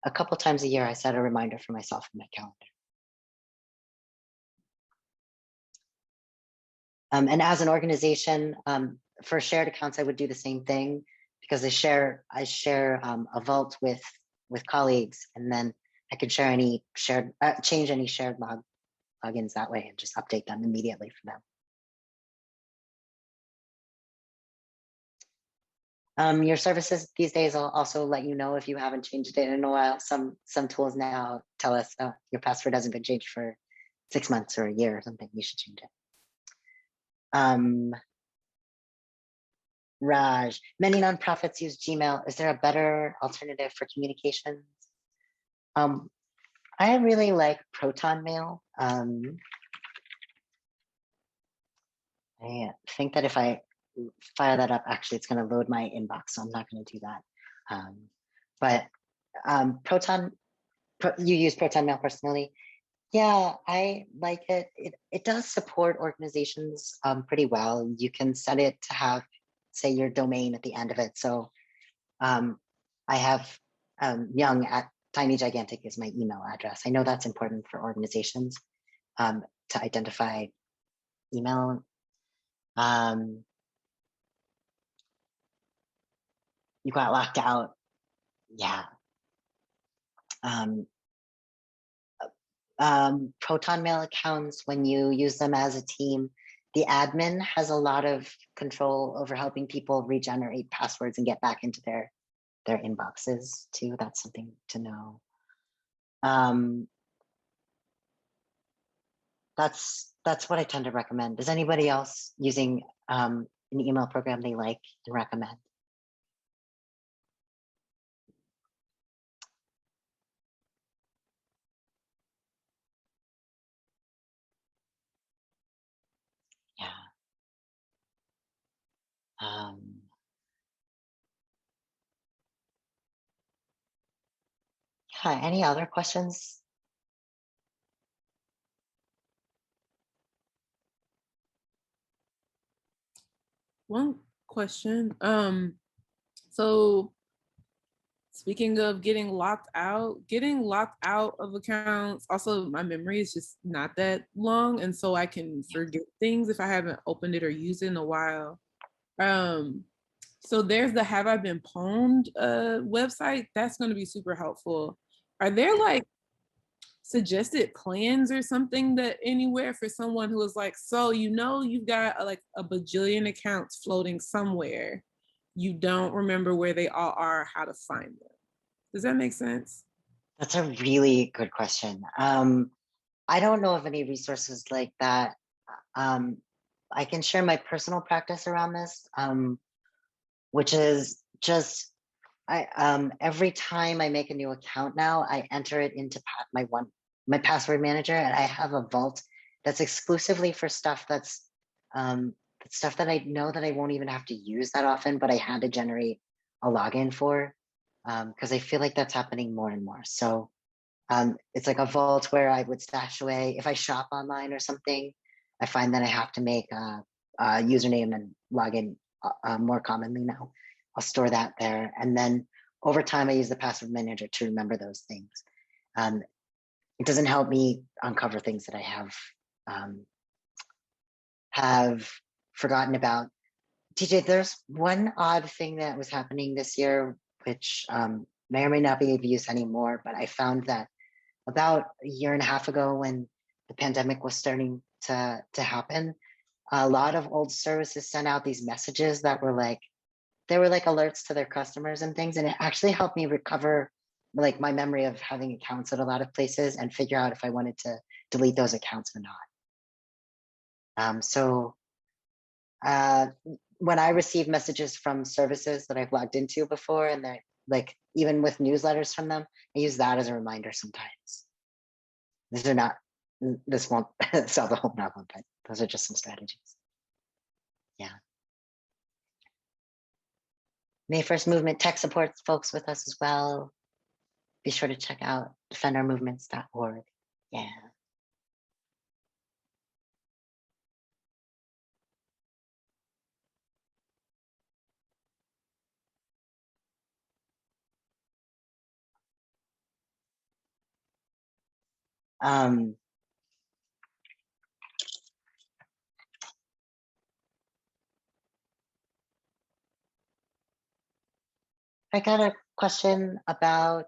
a couple times a year, I set a reminder for myself in my calendar. And as an organization, for shared accounts, I would do the same thing because I share a vault with colleagues, and then I can share any change any shared logins that way and just update them immediately for them. Your services these days will also let you know if you haven't changed it in a while. Some tools now tell us your password hasn't been changed for 6 months or a year or something. You should change it. Raj, many nonprofits use Gmail. Is there a better alternative for communications? I really like Proton Mail. I think that if I fire that up, actually, it's going to load my inbox, so I'm not going to do that. You use Proton Mail personally? Yeah, I like it. It does support organizations pretty well. You can set it to have, say, your domain at the end of it. So I have Young at Tiny Gigantic is my email address. I know that's important for organizations to identify email. You got locked out. Yeah. Proton Mail accounts, when you use them as a team, the admin has a lot of control over helping people regenerate passwords and get back into their inboxes too. That's something to know. That's what I tend to recommend. Is anybody else using an email program they like and recommend? Hi, any other questions? One question. So speaking of getting locked out of accounts, also my memory is just not that long. And so I can forget things if I haven't opened it or used it in a while. So there's the Have I Been Pwned website. That's going to be super helpful. Are there like suggested plans or something that anywhere for someone who is like, so you've got like a bajillion accounts floating somewhere, you don't remember where they all are, how to find them? Does that make sense? That's a really good question. I don't know of any resources like that. I can share my personal practice around this, which is just every time I make a new account now, I enter it into my password manager, and I have a vault that's exclusively for stuff that's stuff that I know that I won't even have to use that often, but I had to generate a login for, because I feel like that's happening more and more. So it's like a vault where I would stash away. If I shop online or something, I find that I have to make a username and login more commonly now. I'll store that there. And then over time, I use the password manager to remember those things. It doesn't help me uncover things that I have forgotten about. TJ, there's one odd thing that was happening this year, which may or may not be of use anymore, but I found that about a year and a half ago, when the pandemic was starting to happen, a lot of old services sent out these messages that were like, they were like alerts to their customers and things. And it actually helped me recover like my memory of having accounts at a lot of places and figure out if I wanted to delete those accounts or not. When I receive messages from services that I've logged into before, and they're like, even with newsletters from them, I use that as a reminder sometimes. This won't solve the whole problem, but those are just some strategies. Yeah. May 1st Movement tech supports folks with us as well. Be sure to check out defendourmovements.org. Yeah. I got a question about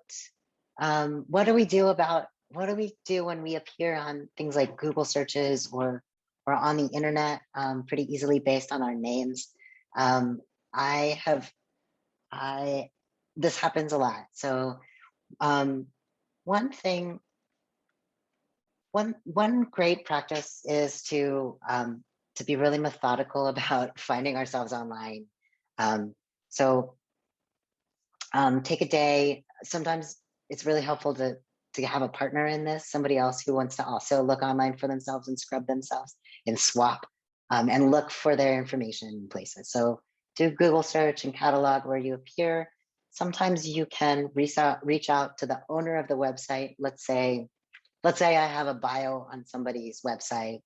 what do we do when we appear on things like Google searches or on the internet pretty easily based on our names. This happens a lot. So one great practice is to be really methodical about finding ourselves online. So take a day. Sometimes it's really helpful to have a partner in this, somebody else who wants to also look online for themselves and scrub themselves and swap and look for their information in places. So do Google search and catalog where you appear. Sometimes you can reach out to the owner of the website. Let's say I have a bio on somebody's website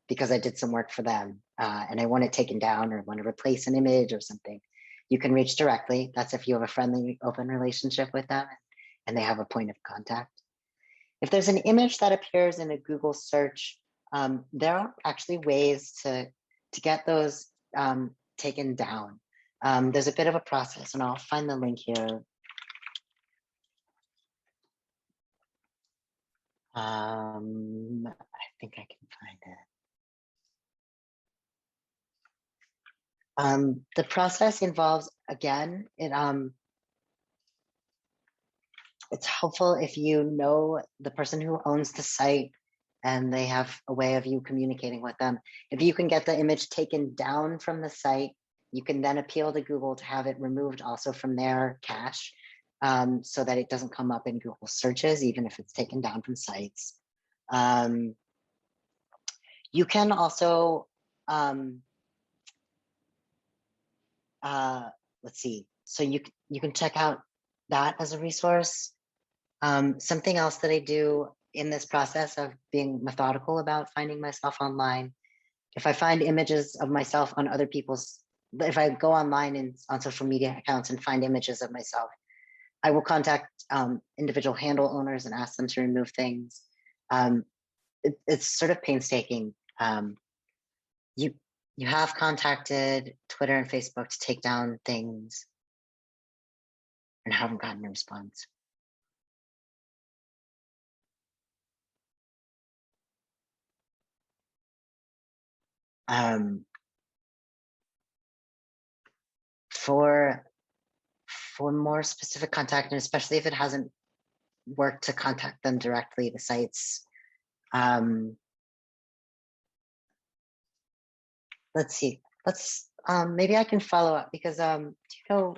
because I did some work for them and I want it taken down or want to replace an image or something. You can reach directly. That's if you have a friendly, open relationship with them and they have a point of contact. If there's an image that appears in a Google search, there are actually ways to get those taken down. There's a bit of a process, and I'll find the link here. I think I can find it. The process involves, again, it's helpful if you know the person who owns the site and they have a way of you communicating with them. If you can get the image taken down from the site, you can then appeal to Google to have it removed also from their cache so that it doesn't come up in Google searches, even if it's taken down from sites. You can also let's see. So you can check out that as a resource. Something else that I do in this process of being methodical about finding myself online, if I find images of myself on other people's, if I go online and on social media accounts and find images of myself, I will contact individual handle owners and ask them to remove things. It's sort of painstaking. You have contacted Twitter and Facebook to take down things and haven't gotten a response. For more specific contact, and especially if it hasn't worked to contact them directly, the sites. Let's see. Maybe I can follow up because do you know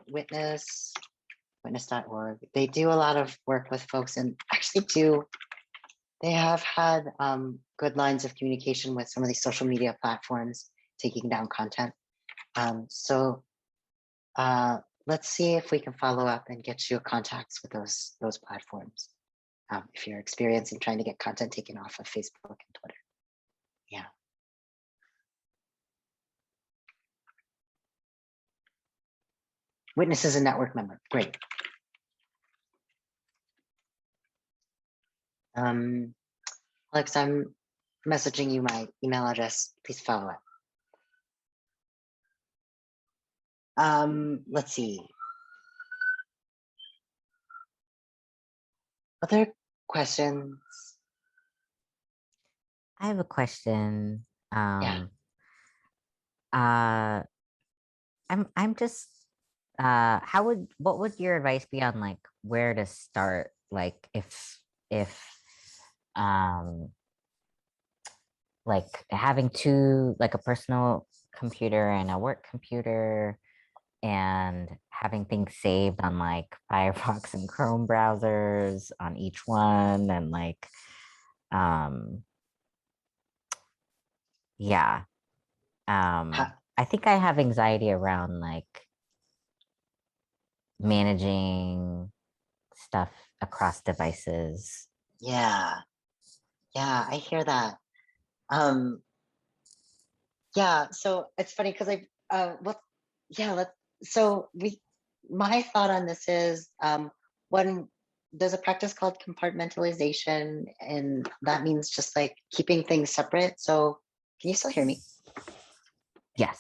witness.org? They do a lot of work with folks, and actually they have had good lines of communication with some of these social media platforms taking down content. So let's see if we can follow up and get you contacts with those platforms. If you're experiencing trying to get content taken off of Facebook and Twitter. Yeah. Witness is a network member. Great. Alex, I'm messaging you my email address. Please follow up. Let's see. Other questions? I have a question. Yeah. I'm just what would your advice be on like where to start? Like if like having like a personal computer and a work computer and having things saved on like Firefox and Chrome browsers on each one and like yeah. I think I have anxiety around like managing stuff across devices. Yeah, I hear that. Yeah, so it's funny because my thought on this is when there's a practice called compartmentalization, and that means just like keeping things separate. So can you still hear me? Yes.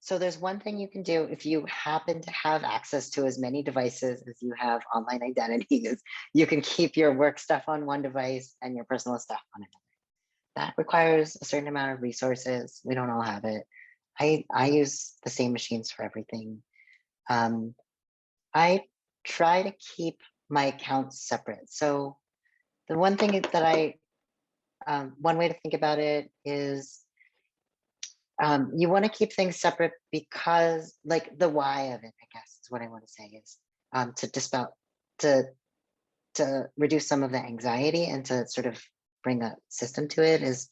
So there's one thing you can do if you happen to have access to as many devices as you have online identities. You can keep your work stuff on one device and your personal stuff on another. That requires a certain amount of resources. We don't all have it. I use the same machines for everything. I try to keep my accounts separate. So the one thing that one way to think about it is you want to keep things separate because like the why of it, I guess is what I want to say is to reduce some of the anxiety and to sort of bring a system to it is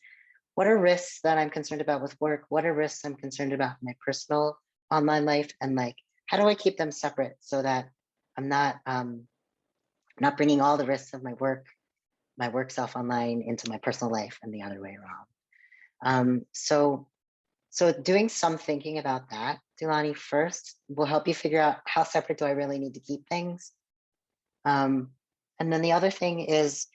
what are risks that I'm concerned about with work? What are risks I'm concerned about in my personal online life? And like, how do I keep them separate so that I'm not bringing all the risks of my work self online into my personal life and the other way around. So doing some thinking about that, Dulani, first will help you figure out how separate do I really need to keep things. And then the other thing is,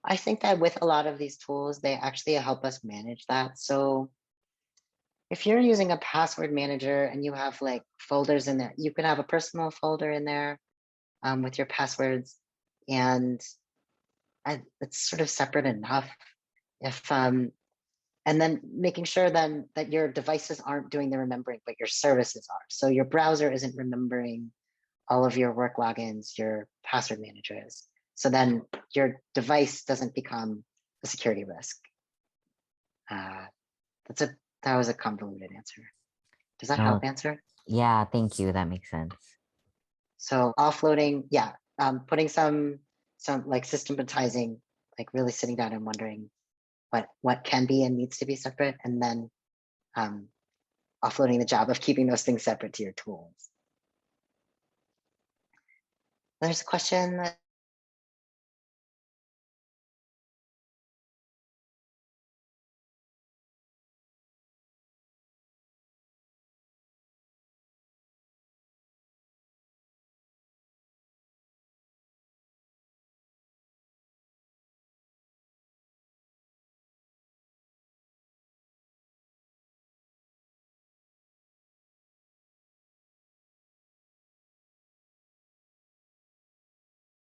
I think that with a lot of these tools, they actually help us manage that. So if you're using a password manager and you have like folders in there, you can have a personal folder in there with your passwords, and it's sort of separate enough. And then making sure then that your devices aren't doing the remembering, but your services are. So your browser isn't remembering all of your work logins, your password manager is. So then your device doesn't become a security risk. That was a convoluted answer. Does that help answer? Yeah, thank you. That makes sense. So offloading, yeah, putting some like systematizing, like really sitting down and wondering what can be and needs to be separate, and then offloading the job of keeping those things separate to your tools. There's a question that